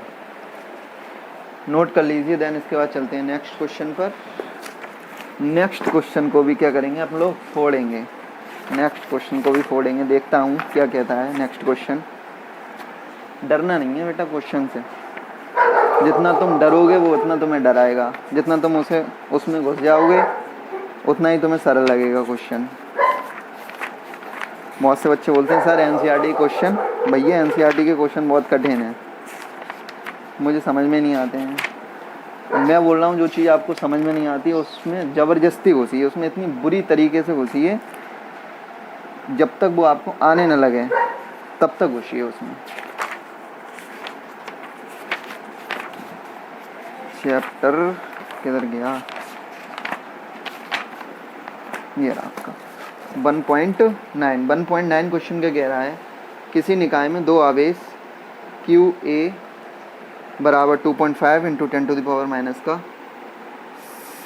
Speaker 1: नोट कर लीजिए। देन इसके बाद चलते हैं नेक्स्ट क्वेश्चन पर। नेक्स्ट क्वेश्चन को भी क्या करेंगे आप लोग, फोड़ेंगे। नेक्स्ट क्वेश्चन को भी फोड़ेंगे, देखता हूँ क्या कहता है नेक्स्ट क्वेश्चन। डरना नहीं है बेटा क्वेश्चन से, जितना तुम डरोगे वो उतना तुम्हें डराएगा, जितना तुम उसमें घुस जाओगे उतना ही तुम्हें सरल लगेगा क्वेश्चन। बहुत से बच्चे बोलते हैं सर NCERT क्वेश्चन, भैया NCERT के क्वेश्चन बहुत कठिन हैं, मुझे समझ में नहीं आते हैं। मैं बोल रहा हूँ जो चीज़ आपको समझ में नहीं आती उसमें ज़बरदस्ती घुसी है, उसमें इतनी बुरी तरीके से घुसी है, जब तक वो आपको आने न लगे तब तक घुसी है उसमें। चैप्टर किधर गया, ये रहा आपका 1.9 क्वेश्चन क्या कह रहा है, किसी निकाय में दो आवेश QA बराबर 2.5 into 10 to the power minus का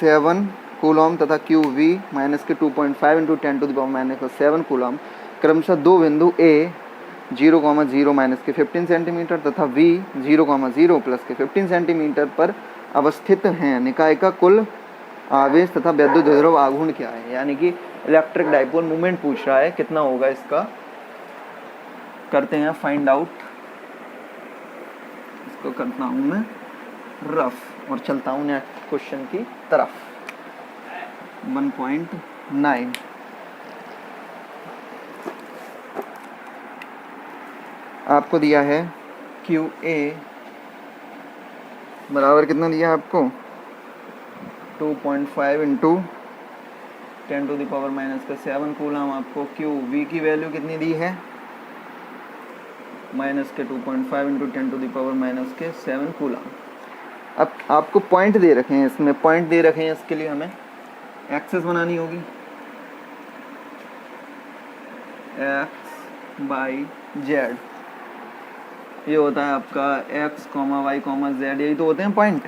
Speaker 1: 7 कूलॉम तथा क्यू वी माइनस के 2.5 into 10 to the power minus का 7 कूलॉम क्रमशः दो बिंदु ए 0,0 माइनस के 15 सेंटीमीटर तथा वी 0,0 प्लस के 15 सेंटीमीटर पर अवस्थित हैं। निकाय का कुल आवेश तथा वैद्युत द्विध्रुव आघूर्ण क्या है? यानी कि इलेक्ट्रिक डाइपोल मूवमेंट पूछ रहा है, कितना होगा इसका, करते हैं फाइंड आउट। इसको करता हूँ मैं रफ और चलता हूँ नेक्स्ट क्वेश्चन की तरफ। 1.9 आपको दिया है क्यू ए बराबर कितना दिया आपको 2.5 into 10 to the power minus का 7 कूलम। आपको क्यू वी की वैल्यू कितनी दी है माइनस के 2.5 into 10 to the power minus के 7 कूलम। अब आपको पॉइंट दे रखे हैं, इसमें पॉइंट दे रखे हैं, इसके लिए हमें एक्सेस बनानी होगी x बाई जेड। ये होता है आपका x, y, z, यही तो होते हैं पॉइंट।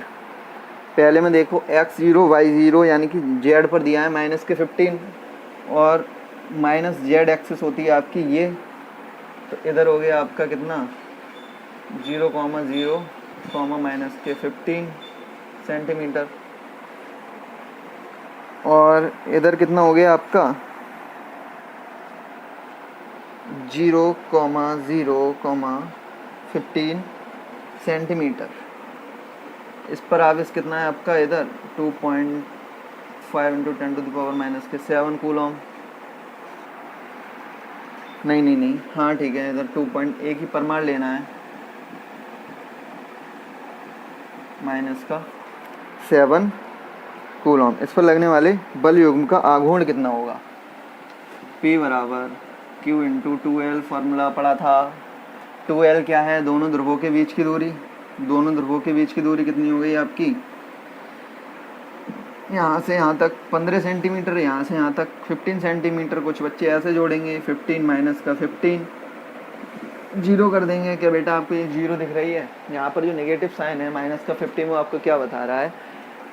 Speaker 1: पहले में देखो x0 y0 यानी कि z पर दिया है माइनस के 15 और माइनस z एक्सिस होती है आपकी ये, तो इधर हो गया आपका कितना 0,0 माइनस के 15 सेंटीमीटर और इधर कितना हो गया आपका 0,0, 15 सेंटीमीटर। इस पर आवेश कितना है आपका इधर 2.5 into 10 to the power minus के 7 कूलॉम। नहीं, हाँ ठीक है, इधर 2.1 ही परमाण लेना है माइनस का 7 कूलॉम। इस पर लगने वाले बल युग्म का आघूर्ण कितना होगा? P बराबर Q इंटू 2L, फार्मूला पढ़ा था। 2L क्या है? दोनों ध्रुवों के बीच की दूरी। दोनों ध्रुवों के बीच की दूरी कितनी हो गई आपकी? यहाँ से यहाँ तक 15 सेंटीमीटर, यहाँ से यहाँ तक 15 सेंटीमीटर। कुछ बच्चे ऐसे जोड़ेंगे 15 माइनस का 15 जीरो कर देंगे। क्या बेटा आपको ये जीरो दिख रही है? यहाँ पर जो नेगेटिव साइन है माइनस का 15 वो आपको क्या बता रहा है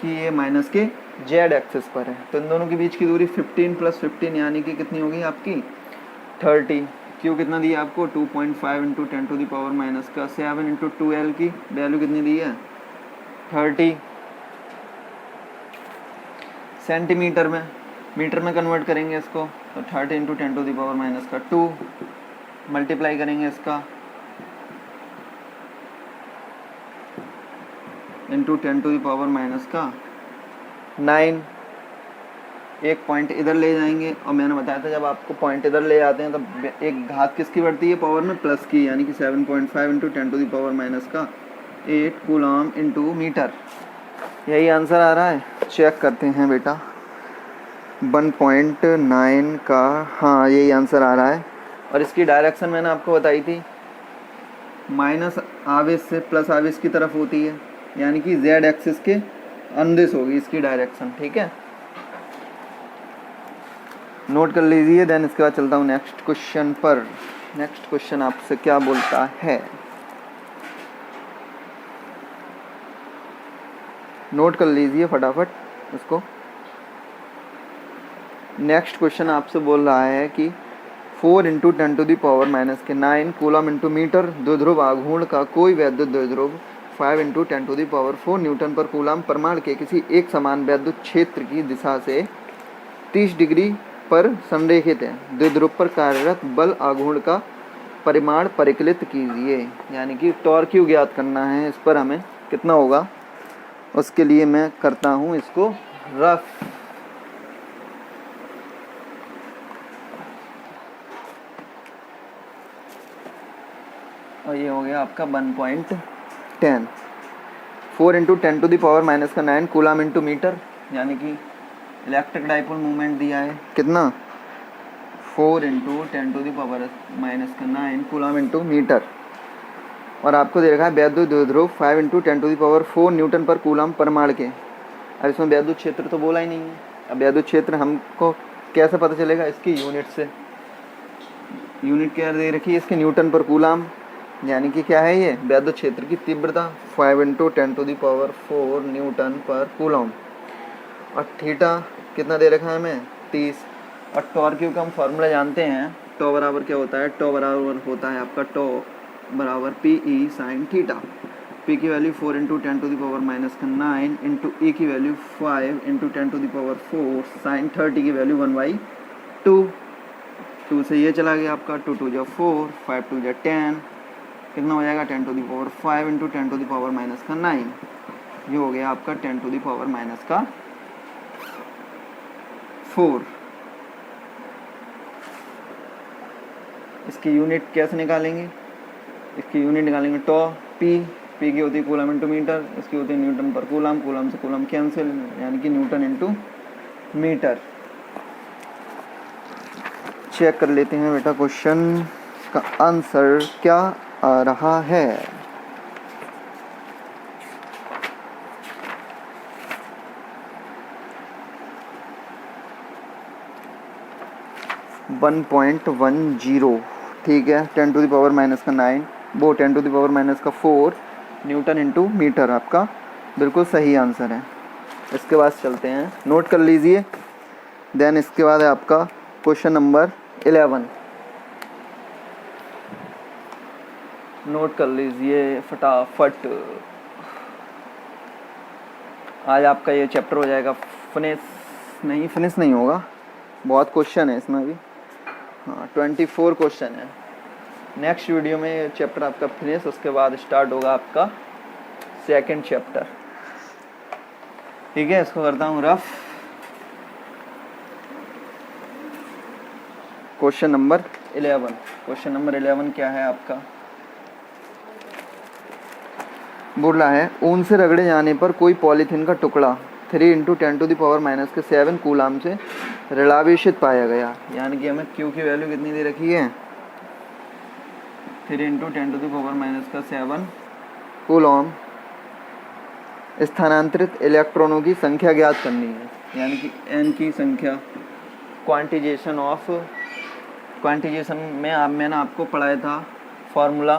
Speaker 1: कि ये माइनस के जेड एक्सिस पर है। तो इन दोनों के बीच की दूरी 15 प्लस 15 यानी कि कितनी होगी आपकी 30। क्यू कितना दिया आपको 2.5 into 10 to the power minus का 7 इंटू 2L की वैल्यू कितनी दी है 30 सेंटीमीटर में। मीटर में कन्वर्ट करेंगे इसको तो 30 into 10 to the power minus का 2 मल्टीप्लाई करेंगे इसका into 10 to the power minus का 9। एक पॉइंट इधर ले जाएंगे और मैंने बताया था जब आपको पॉइंट इधर ले जाते हैं तब एक घात किसकी बढ़ती है पावर में प्लस की, यानी कि 7.5 into 10 to the power minus का 8 कूलॉम इंटू मीटर। यही आंसर आ रहा है। चेक करते हैं बेटा 1.9 का, हाँ यही आंसर आ रहा है। और इसकी डायरेक्शन मैंने आपको बताई थी माइनस आवेश से प्लस आवेश की तरफ होती है, यानी कि जेड एक्सिस के अंदिश होगी इसकी डायरेक्शन। ठीक है, नोट कर लीजिए। देन इसके बाद चलता हूँ नेक्स्ट क्वेश्चन पर। नेक्स्ट क्वेश्चन आपसे क्या बोलता है, नोट कर लीजिए फटाफट इसको। नेक्स्ट क्वेश्चन आपसे बोल रहा है कि 4 into 10 to the power minus के 9 कूलम इंटू मीटर द्विध्रुव आघूर्ण का कोई वैद्युत द्विध्रुव 5 into 10 to the power 4 newton पर कूलम परमाणु के किसी एक समान वैद्युत क्षेत्र की दिशा से 30 डिग्री पर संरेखित है। द्विध्रुव पर कार्यरत बल आघूर्ण का परिमाण परिकलित कीजिए। यानी कि टॉर्क क्यू ज्ञात करना है, इस पर हमें कितना होगा उसके लिए मैं करता हूँ इसको रफ। और ये हो गया आपका 1.10। 4 into 10 to the power minus का 9 कूलम इंटू मीटर, यानी कि इलेक्ट्रिक डाइपोल मूवमेंट दिया है कितना 4 into 10 to the power minus का 9 कूलम इंटू मीटर। और आपको दे रखा है वैद्युत द्विध्रुव 5 into 10 to the power 4 newton पर कूलम परमाणु के। अब इसमें वैद्युत क्षेत्र तो बोला ही नहीं है। अब वैद्युत क्षेत्र हमको कैसे पता चलेगा? इसकी यूनिट से। यूनिट क्या दे रखी है इसके न्यूटन पर कूलम, यानी कि क्या है ये वैद्युत क्षेत्र की तीव्रता 5 into 10 to the power 4 newton पर कूलम। और थीटा कितना दे रखा है हमें 30। और टॉर्क क्यू का हम फार्मूला जानते हैं, टो बराबर क्या होता है, टो बराबर होता है आपका टो बराबर P E sine theta. P की वैल्यू 4 इंटू 10⁻⁹ इंटू ई की वैल्यू 5 इंटू 10⁴ साइन 30 की वैल्यू 1/2। 2 से ये चला गया आपका, 2 2 जा 4, 5 2 जा 10, कितना हो जाएगा 10⁵ इंटू 10⁻⁹ ये हो गया आपका 10⁻⁴। इसकी यूनिट कैसे निकालेंगे, इसकी यूनिट निकालेंगे टो पी की होती है कूलम इंटू मीटर, इसकी होती है न्यूटन पर कूलम, कूलम से कूलम कैंसिल, यानी कि न्यूटन इंटू मीटर। चेक कर लेते हैं बेटा क्वेश्चन का आंसर क्या आ रहा है। (1.10) ठीक है, 10⁻⁻⁹ वो 10⁻⁻⁴ न्यूटन इंटू मीटर आपका बिल्कुल सही आंसर है। इसके बाद चलते हैं, नोट कर लीजिए। देन इसके बाद है आपका क्वेश्चन नंबर 11, नोट कर लीजिए फटाफट। आज आपका ये चैप्टर हो जाएगा फिनिश नहीं होगा, बहुत क्वेश्चन है इसमें भी। हाँ 24 क्वेश्चन है। नेक्स्ट वीडियो में ये चैप्टर आपका फिनिश, उसके बाद स्टार्ट होगा आपका सेकंड चैप्टर। ठीक है, इसको करता हूँ रफ। क्वेश्चन नंबर 11 क्या है आपका, बोल रहा है ऊन से रगड़े जाने पर कोई पॉलीथीन का टुकड़ा 3 इंटू 10⁻⁷ कूलाम से ऋणावेशित पाया गया। यानी कि हमें क्यू की वैल्यू कितनी दे रखी है 3 इंटू 10⁻⁷ कूलम। स्थानांतरित इलेक्ट्रॉनों की संख्या ज्ञात करनी है, यानी कि एन की संख्या। क्वांटिजेशन में मैंने आपको पढ़ाया था फॉर्मूला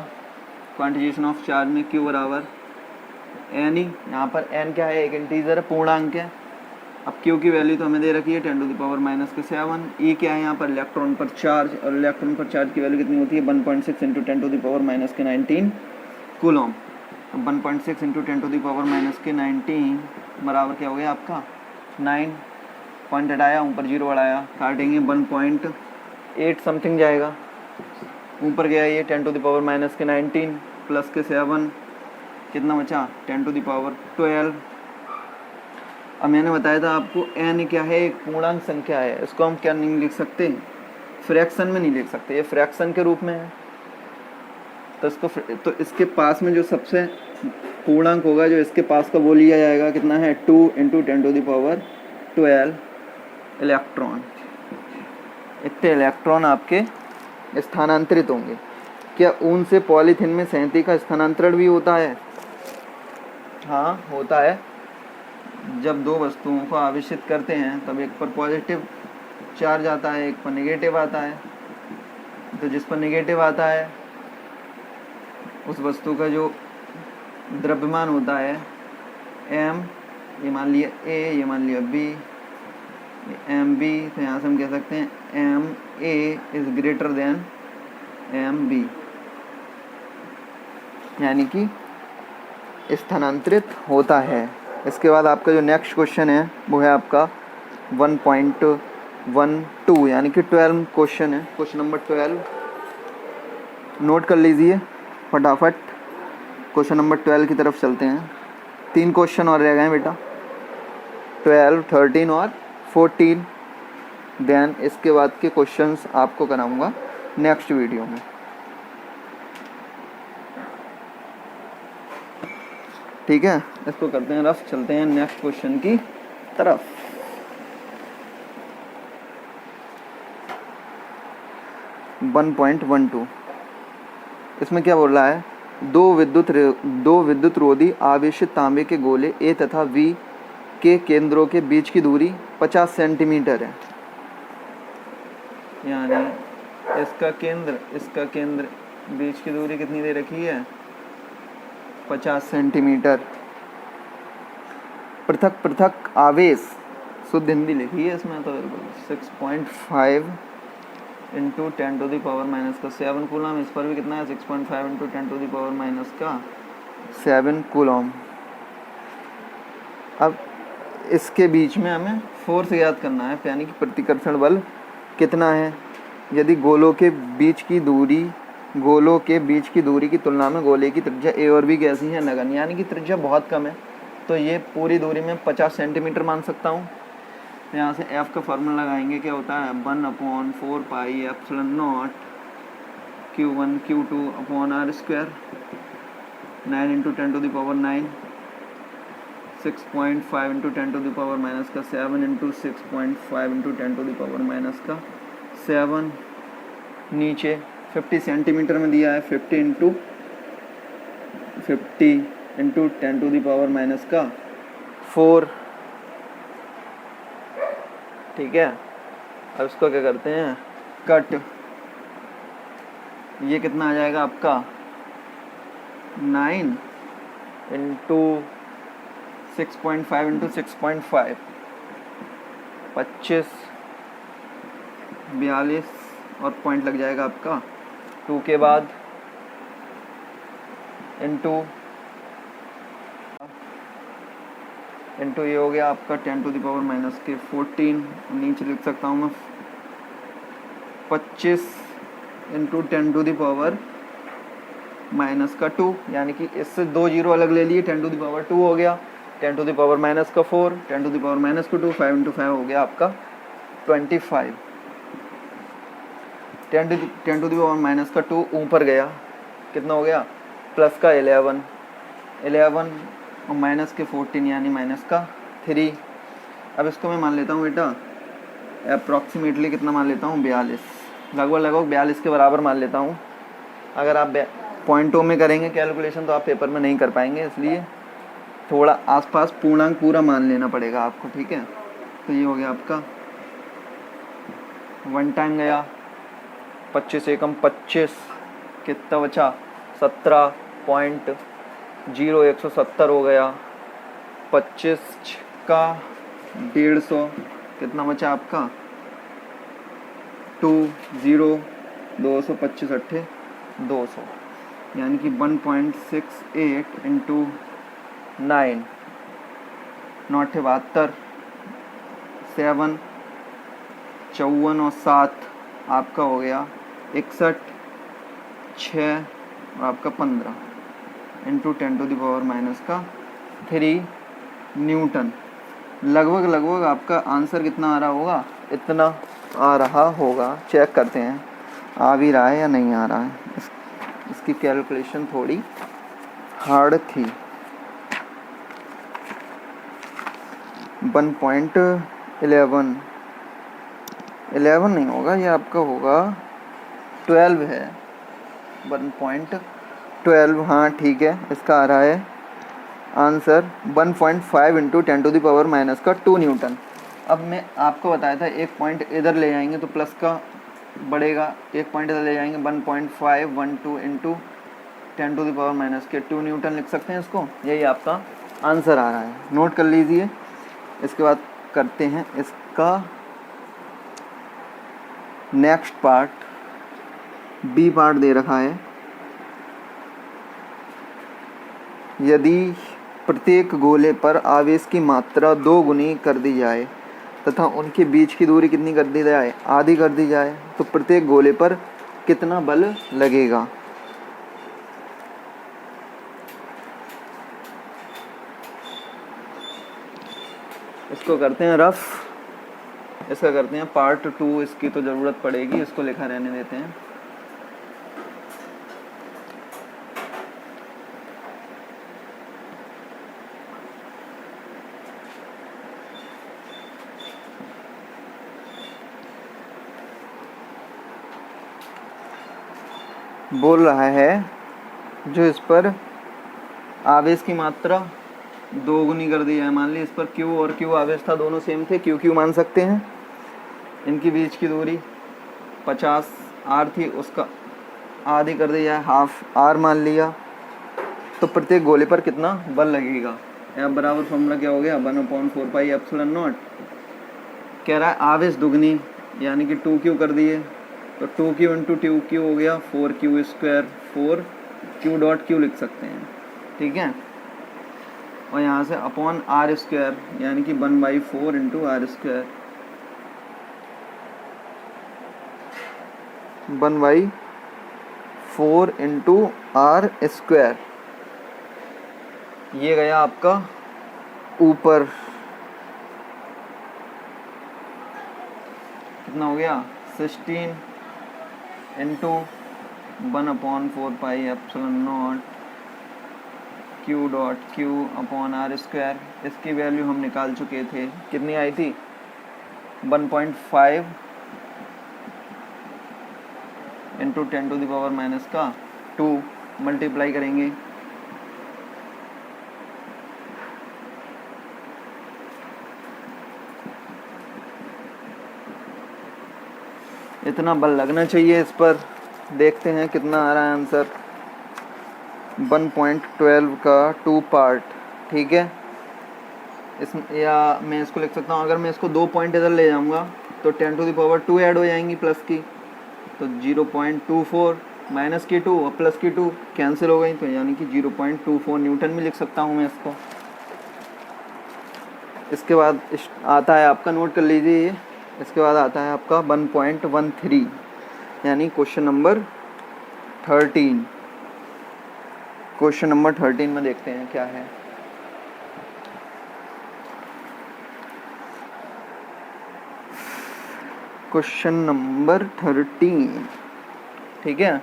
Speaker 1: क्वांटिजेशन ऑफ चार्ज में, क्यू बराबर एन ई। यहाँ पर एन क्या है, एक इंटीजर है, पूर्णांक है। अब क्यू की वैल्यू तो हमें दे रखी है 10⁻⁷। ई क्या है यहाँ पर, इलेक्ट्रॉन पर चार्ज, और इलेक्ट्रॉन पर चार्ज की वैल्यू कितनी होती है 1.6 इंटू 10⁻⁻⁹ कूलम। 1.6 इंटू 10⁻⁻⁹ बराबर क्या हो गया आपका 9। पॉइंट हटाया, ऊपर 0 बढ़ाया, काटेंगे 1.8 समथिंग जाएगा। ऊपर गया ये 10⁻⁻⁹ प्लस के 7, कितना बचा 10⁻12। अब मैंने बताया था आपको n क्या है, एक पूर्णांक संख्या है। इसको हम क्या नहीं लिख सकते, फ्रैक्शन में नहीं लिख सकते, ये फ्रैक्शन के रूप में है। तो इसके पास में जो सबसे पूर्णांक होगा, जो इसके पास का वो लिया जाएगा, कितना है 2 इंटू 10⁻12 इलेक्ट्रॉन। इतने इलेक्ट्रॉन आपके स्थानांतरित होंगे। क्या ऊन से पॉलीथीन में सहती का स्थानांतरण भी होता है? हाँ होता है। जब दो वस्तुओं को आवेशित करते हैं तब एक पर पॉजिटिव चार्ज आता है, एक पर नेगेटिव आता है। तो जिस पर नेगेटिव आता है उस वस्तु का जो द्रव्यमान होता है m, ये मान लिया a, ये मान लिया b, एम बी। तो यहाँ से हम कह सकते हैं M A is greater than M B, यानी कि स्थानांतरित होता है। इसके बाद आपका जो नेक्स्ट क्वेश्चन है वो है आपका 1.12 यानी कि 12 क्वेश्चन है, क्वेश्चन नंबर 12। नोट कर लीजिए फटाफट। क्वेश्चन नंबर 12 की तरफ चलते हैं। 3 क्वेश्चन और रह गए हैं बेटा, 12, 13 और 14। देन इसके बाद के क्वेश्चंस आपको कराऊंगा नेक्स्ट वीडियो में। ठीक है, इसको करते हैं रफ, चलते हैं नेक्स्ट क्वेश्चन की तरफ। वन 1.12 इसमें क्या बोल रहा है, दो विद्युत रोधी आवेशित तांबे के गोले ए तथा बी के केंद्रों के बीच की दूरी 50 सेंटीमीटर है। यानी इसका केंद्र बीच की दूरी कितनी दे रखी है 50 सेंटीमीटर। पृथक पृथक आवेश शुद्ध हिंदी लिखी है इसमें तो बिल्कुल 6.5 into 10 to the power minus का 7 कूलम। इस पर भी कितना है 6.5 into 10 to the power minus का 7 कूलम। अब इसके बीच में हमें फोर्स याद करना है, यानी कि प्रतिकर्षण बल कितना है। यदि गोलों के बीच की दूरी की तुलना में गोले की त्रिज्या ए और बी कैसी है, नगण्य, यानी कि त्रिज्या बहुत कम है, तो ये पूरी दूरी में 50 सेंटीमीटर मान सकता हूँ। यहाँ से एफ का फार्मूला लगाएंगे, क्या होता है 1/4 pi epsilon naught Q1 Q2 upon R square. 9 into 10 to the power 9, 6.5 into 10 to the power minus का 7 into 6.5 into 10 to the power minus का 7। नीचे 50 सेंटीमीटर में दिया है, 50 into 10 to the power minus का 4। ठीक है, अब इसको क्या करते हैं कट। ये कितना आ जाएगा आपका 9 इंटू 6.5 इंटू 6.5 25, 42 और पॉइंट लग जाएगा आपका 2 के बाद इंटू ये हो गया आपका 10 टू द पावर माइनस के 14। नीचे लिख सकता हूँ मैं 25 into 10 to the power minus का 2, यानी कि इससे 2 जीरो अलग ले लिए, 10 टू द पावर 2 हो गया, 10 टू द पावर माइनस का 4, 10 टू द पावर माइनस का 2, 5 इंटू 5 हो गया आपका 25। 10 टू द पावर माइनस का 2 ऊपर गया, कितना हो गया प्लस का 11 और माइनस के 14, यानी माइनस का 3। अब इसको मैं मान लेता हूँ बेटा अप्रॉक्सीमेटली कितना मान लेता हूँ 42, लगभग 42 के बराबर मान लेता हूँ। अगर आप पॉइंटों में करेंगे कैलकुलेशन तो आप पेपर में नहीं कर पाएंगे, इसलिए थोड़ा आसपास पूर्णांक पूरा मान लेना पड़ेगा आपको। ठीक है, तो ये हो गया आपका 1 टाइम गया 25 एकम 25, कितना बचा 17.0170 हो गया। 25 का 150 कितना बचा आपका 225 अट्ठे 200, यानी कि 1.68 इंटू 9 9 72, 7 54 और 7 आपका हो गया 61, 6 और आपका 15 into 10 to the power minus का 3 न्यूटन। लगभग आपका आंसर कितना आ रहा होगा, इतना आ रहा होगा। चेक करते हैं आ भी रहा है या नहीं आ रहा है। इसकी कैलकुलेशन थोड़ी हार्ड थी। 1.11 नहीं होगा, ये आपका होगा 12 है, 1.12। हाँ ठीक है, इसका आ रहा है answer 1.5 into 10 to the power minus का 2 न्यूटन। अब मैं आपको बताया था एक पॉइंट इधर ले जाएंगे तो प्लस का बढ़ेगा, एक पॉइंट इधर ले जाएंगे 1.512 into 10 to the power minus के 2 न्यूटन लिख सकते हैं इसको। यही आपका आंसर आ रहा है, नोट कर लीजिए। इसके बाद करते हैं इसका नेक्स्ट पार्ट, बी पार्ट दे रखा है। यदि प्रत्येक गोले पर आवेश की मात्रा 2 गुनी कर दी जाए तथा उनके बीच की दूरी कितनी कर दी जाए, आधी कर दी जाए, तो प्रत्येक गोले पर कितना बल लगेगा। इसको करते हैं रफ, इसका करते हैं पार्ट 2। इसकी तो ज़रूरत पड़ेगी, इसको लिखा रहने देते हैं। बोल रहा है जो इस पर आवेश की मात्रा 2 गुनी कर दी जाए। मान ली इस पर Q और Q आवेश था, दोनों सेम थे, Q मान सकते हैं। इनकी बीच की दूरी 50 R थी, उसका आधी कर दी जाए, हाफ R मान लिया, तो प्रत्येक गोले पर कितना बल लगेगा। F बराबर फॉर्मूला क्या हो गया 1/4 पाई एप्सिलॉन नॉट कह रहा है आवेश दुगनी, यानी कि 2q कर दिए, तो 2q इंटू 2q हो गया 4q square, 4q dot q लिख सकते हैं, ठीक है। और यहाँ से अपॉन आर स्क्वायर, यानी कि 1/4 into R square, 1/4 into R square. ये गया आपका ऊपर, कितना हो गया 16 into 1/4πε0 q dot q upon R square. इसकी वैल्यू हम निकाल चुके थे, कितनी आई थी 1.5 इंटू 10⁻⁻2 मल्टीप्लाई करेंगे, इतना बल लगना चाहिए इस पर। देखते हैं कितना आ रहा है आंसर, 1.12 का 2 पार्ट, ठीक है। इस या मैं इसको लिख सकता हूँ, अगर मैं इसको 2 पॉइंट इधर ले जाऊँगा तो 10⁻² ऐड हो जाएंगी प्लस की, तो 0.24 माइनस की 2 और प्लस की 2 कैंसिल हो गई, तो यानी कि 0.24 न्यूटन में लिख सकता हूँ मैं इसको। इसके बाद आता है आपका, नोट कर लीजिए ये, इसके बाद आता है आपका 1.13, यानी क्वेश्चन नंबर 13। क्वेश्चन नंबर 13 में देखते हैं क्या है। क्वेश्चन नंबर 13, ठीक है।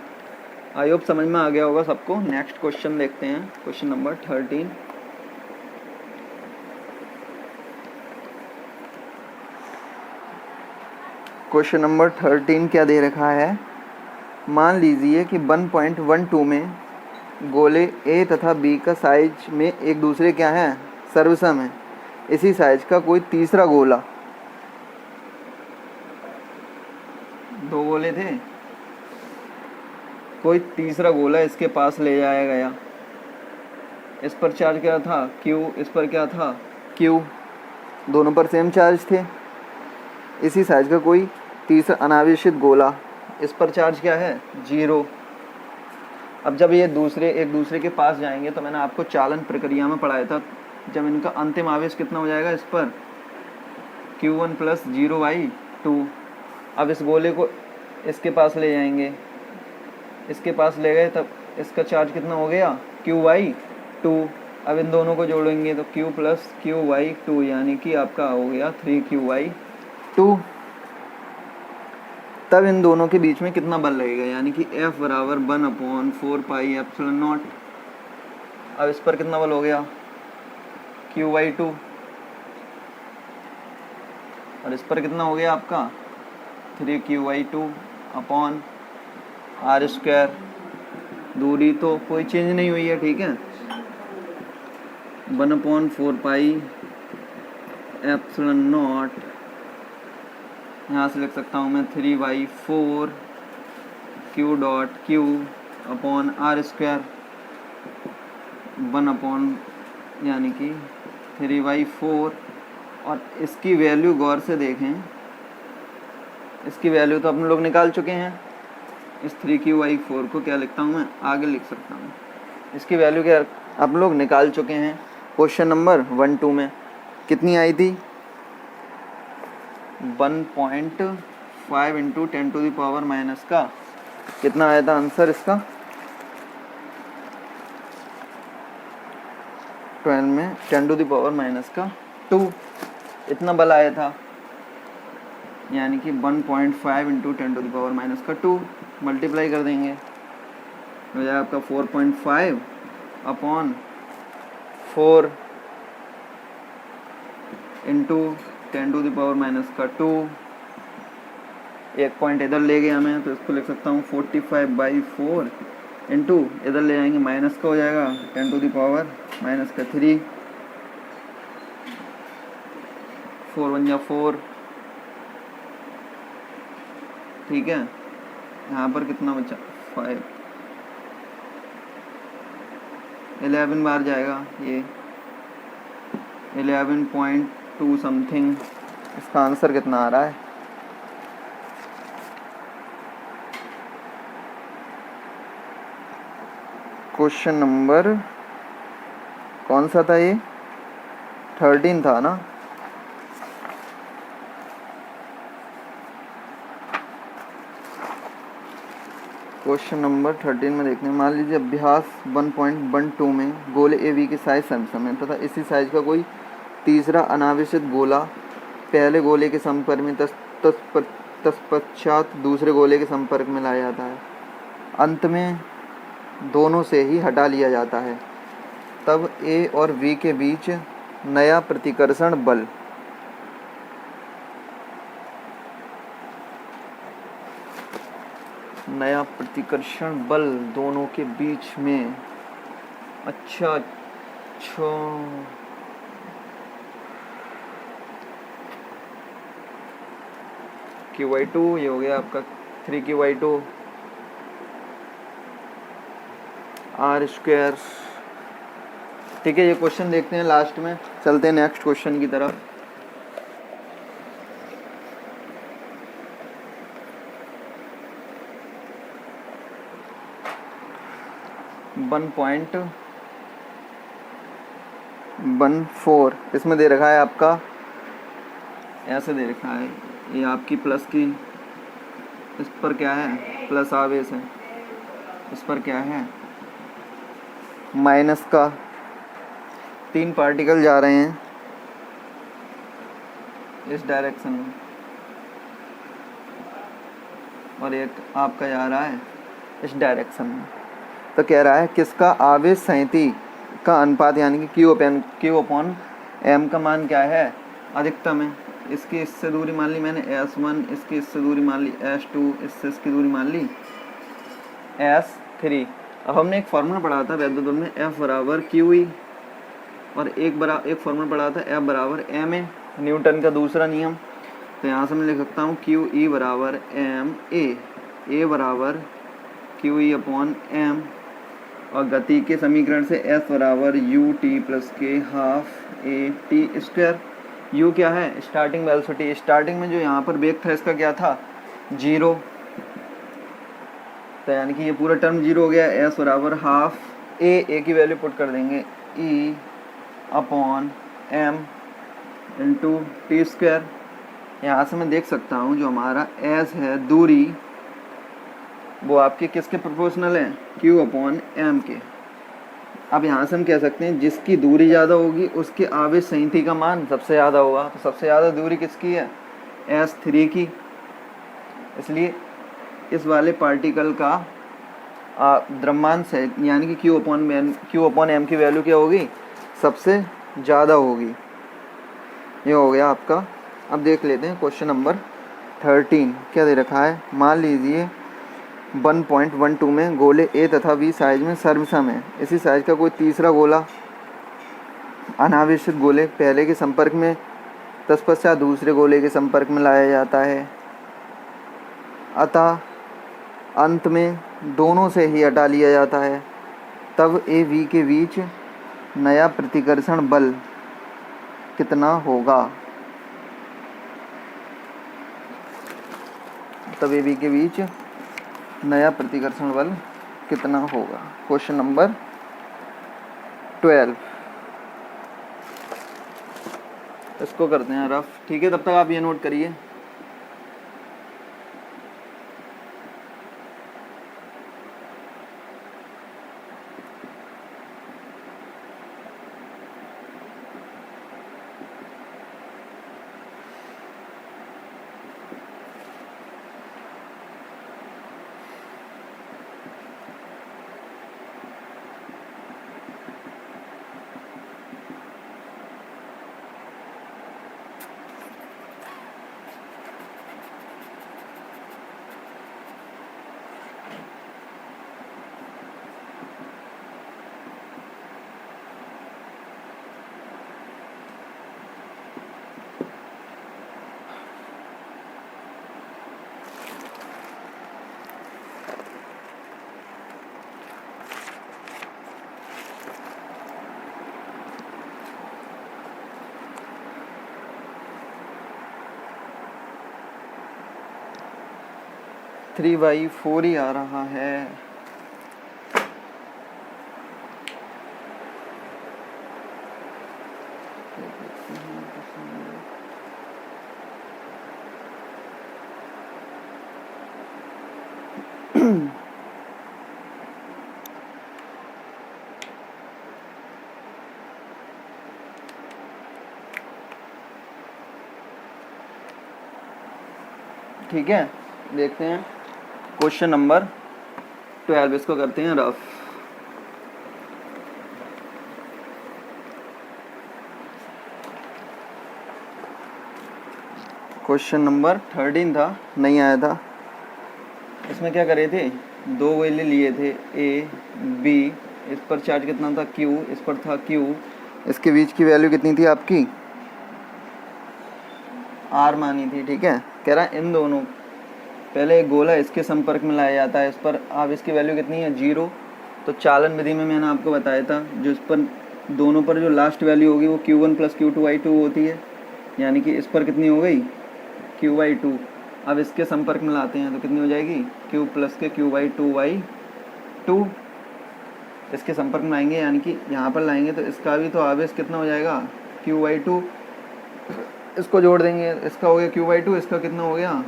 Speaker 1: आई होप समझ में आ गया होगा सबको। नेक्स्ट क्वेश्चन देखते हैं, क्वेश्चन नंबर 13। क्वेश्चन नंबर 13 क्या दे रखा है, मान लीजिए कि 1.12 में गोले ए तथा बी का साइज में एक दूसरे क्या है, सर्वसम है। इसी साइज का कोई तीसरा गोला, दो गोले थे, कोई तीसरा गोला इसके पास ले जाया गया। इस पर चार्ज क्या था Q, इस पर क्या था Q, दोनों पर सेम चार्ज थे। इसी साइज का कोई तीसरा अनावेशित गोला, इस पर चार्ज क्या है 0। अब जब ये एक दूसरे के पास जाएंगे, तो मैंने आपको चालन प्रक्रिया में पढ़ाया था, जब इनका अंतिम आवेश कितना हो जाएगा इस पर Q1 + 0/2। अब इस गोले को इसके पास ले जाएंगे, इसके पास ले गए, तब इसका चार्ज कितना हो गया Q/2। अब इन दोनों को जोड़ेंगे तो Q + Q/2, यानी कि आपका हो गया 3Q/2। तब इन दोनों के बीच में कितना बल लगेगा, यानी कि F बराबर 1/4πε0। अब इस पर कितना बल हो गया Q/2, और इस पर कितना हो गया आपका 3Q/2 अपॉन आर स्क्वायर। दूरी तो कोई चेंज नहीं हुई है, ठीक है। 1/4πε0, यहाँ से लिख सकता हूँ मैं 3/4 Q dot Q upon R square, 1 यानी कि 3/4। और इसकी वैल्यू गौर से देखें, इसकी वैल्यू तो अपन लोग निकाल चुके हैं। इस 3Q/4 को क्या लिखता हूँ मैं, आगे लिख सकता हूँ। इसकी वैल्यू क्या आप लोग निकाल चुके हैं। क्वेश्चन नंबर 12 में कितनी आई थी 1.5 इंटू 10⁻⁻, का कितना आया था आंसर इसका 12 में 10⁻⁻2 इतना बल आया था, यानी कि 1.5 इंटू 10⁻⁻2 मल्टीप्लाई कर देंगे, हो जाएगा आपका 4.5 अपॉन 4 इंटू 10⁻⁻2। एक पॉइंट इधर ले गया मैं, तो इसको लिख सकता हूँ 45/4 इंटू इधर ले जाएंगे माइनस का हो जाएगा 10⁻⁻3, 4 × 1 = 4, ठीक है। यहाँ पर कितना बचा 5, 11 बार जाएगा, ये 11.2 समथिंग इसका आंसर कितना आ रहा है? क्वेश्चन नंबर कौन सा था ये? 13 था ना? क्वेश्चन नंबर 13 में देखते हैं। मान लीजिए अभ्यास 1.12 में गोले ए बी की साइज सम है तथा इसी साइज का कोई तीसरा अनावेशित गोला पहले गोले के संपर्क में तत्पश्चात दूसरे गोले के संपर्क में लाया जाता है, अंत में दोनों से ही हटा लिया जाता है, तब ए और बी के बीच नया प्रतिकर्षण बल दोनों के बीच में। अच्छा Q/2 ये हो गया आपका 3Q/2 R²। ठीक है, ये क्वेश्चन देखते हैं लास्ट में, चलते हैं नेक्स्ट क्वेश्चन की तरफ। वन पॉइंट 14 इसमें दे रखा है आपका, ऐसे दे रखा है ये आपकी प्लस की, इस पर क्या है प्लस आवेश है, इस पर क्या है माइनस का। 3 पार्टिकल जा रहे हैं इस डायरेक्शन में और एक आपका जा रहा है इस डायरेक्शन में। तो कह रहा है किसका आवेश संहति का अनुपात यानी कि Q/M का मान क्या है? अधिकतम है। इसकी इससे दूरी मान ली मैंने S1, इसकी इससे दूरी मान ली S2, इससे इसकी दूरी मान ली S3। अब हमने एक फॉर्मूला पढ़ा था वैद्युत में F बराबर QE और एक फॉर्मूला पढ़ा था F बराबर ma, न्यूटन का दूसरा नियम। तो यहाँ से मैं लिख सकता हूँ QE बराबर ma, A बराबर QE/m और गति के समीकरण से S बराबर ut प्लस के हाफ AT²। u क्या है? Starting velocity. स्टार्टिंग में जो यहाँ पर वेग था इसका क्या था? 0। तो यानी कि ये पूरा टर्म 0 हो गया। S बराबर हाफ a की वैल्यू पुट कर देंगे E/m इंटू T²। यहाँ से मैं देख सकता हूँ जो हमारा S है दूरी, वो आपके किसके प्रोपोर्शनल है? Q/m के। अब यहाँ से हम कह सकते हैं जिसकी दूरी ज़्यादा होगी उसके आवेश संहति का मान सबसे ज़्यादा होगा। तो सबसे ज़्यादा दूरी किसकी है? S3 की। इसलिए इस वाले पार्टिकल का द्रव्यमान से यानी कि Q/m की वैल्यू क्या होगी? सबसे ज़्यादा होगी। ये हो गया आपका। अब देख लेते हैं क्वेश्चन नंबर 13 क्या दे रखा है। मान लीजिए 1.12 में गोले ए तथा बी साइज में सर्वसम है। इसी साइज का कोई तीसरा गोला अनावेशित गोले पहले के संपर्क में तत्पश्चात दूसरे गोले के संपर्क में लाया जाता है, अतः अंत में दोनों से ही हटा लिया जाता है, तब ए बी के बीच नया प्रतिकर्षण बल कितना होगा? तब ए बी के बीच नया प्रतिकर्षण बल कितना होगा? क्वेश्चन नंबर 12 इसको करते हैं रफ। ठीक है, तब तक आप ये नोट करिए। 3/4 ही आ रहा है। ठीक है, देखते हैं क्वेश्चन नंबर 12, इसको करते हैं रफ। क्वेश्चन नंबर 13 था, नहीं आया था। इसमें क्या करे थे, दो वैल्यू लिए थे ए बी, इस पर चार्ज कितना था क्यू, इस पर था क्यू, इसके बीच की वैल्यू कितनी थी आपकी आर मानी थी। ठीक है, कह रहा है इन दोनों, पहले एक गोला इसके संपर्क में लाया जाता है, इस पर अब इसकी वैल्यू कितनी है 0। तो चालन विधि में मैंने आपको बताया था, जो इस पर दोनों पर जो लास्ट वैल्यू होगी वो Q1 + Q2/2 होती है, यानी कि इस पर कितनी हो गई Q/2। अब इसके संपर्क में लाते हैं तो कितनी हो जाएगी Q + के Q/2/2। इसके संपर्क में आएंगे यानी कि यहाँ पर लाएंगे तो इसका भी तो आवेश कितना हो जाएगा Q/2, इसको जोड़ देंगे, इसका हो गया Q/2, इसका कितना हो गया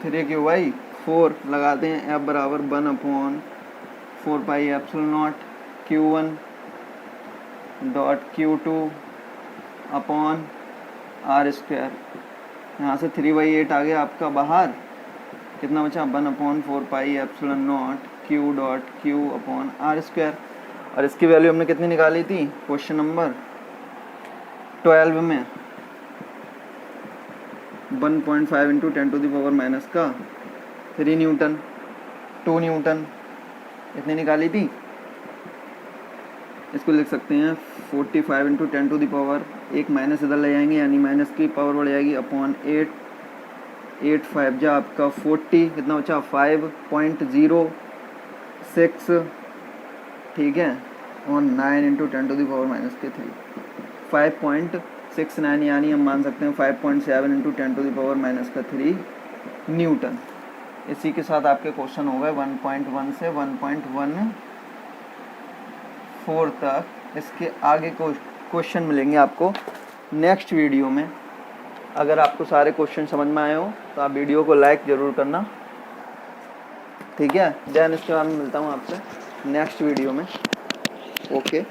Speaker 1: 3Q/4। लगाते हैं F बराबर 1/4πε0 Q1 dot Q2 upon R²। यहाँ से 3/8 आ गया आपका बाहर, कितना बचा 1/4πε0 Q dot Q upon R²। और इसकी वैल्यू हमने कितनी निकाली थी क्वेश्चन नंबर 12 में 1.5 × 10⁻³ न्यूटन, 2 न्यूटन इतनी निकाली थी। इसको लिख सकते हैं 45 × 10⁻, एक माइनस इधर ले जाएंगे यानी माइनस की पावर बढ़ जाएगी अपॉन 8, 8 5 जा आपका 40, कितना बचा 5.06। ठीक है, और 9 × 10⁻³ 5.69, यानी हम मान सकते हैं 5.7 × 10⁻³ न्यूटन। इसी के साथ आपके क्वेश्चन हो गए 1.1 से 1.14 तक। इसके आगे क्वेश्चन मिलेंगे आपको नेक्स्ट वीडियो में। अगर आपको सारे क्वेश्चन समझ में आए हो तो आप वीडियो को लाइक ज़रूर करना। ठीक है, देन इसके बाद में मिलता हूँ आपसे नेक्स्ट वीडियो में। ओके।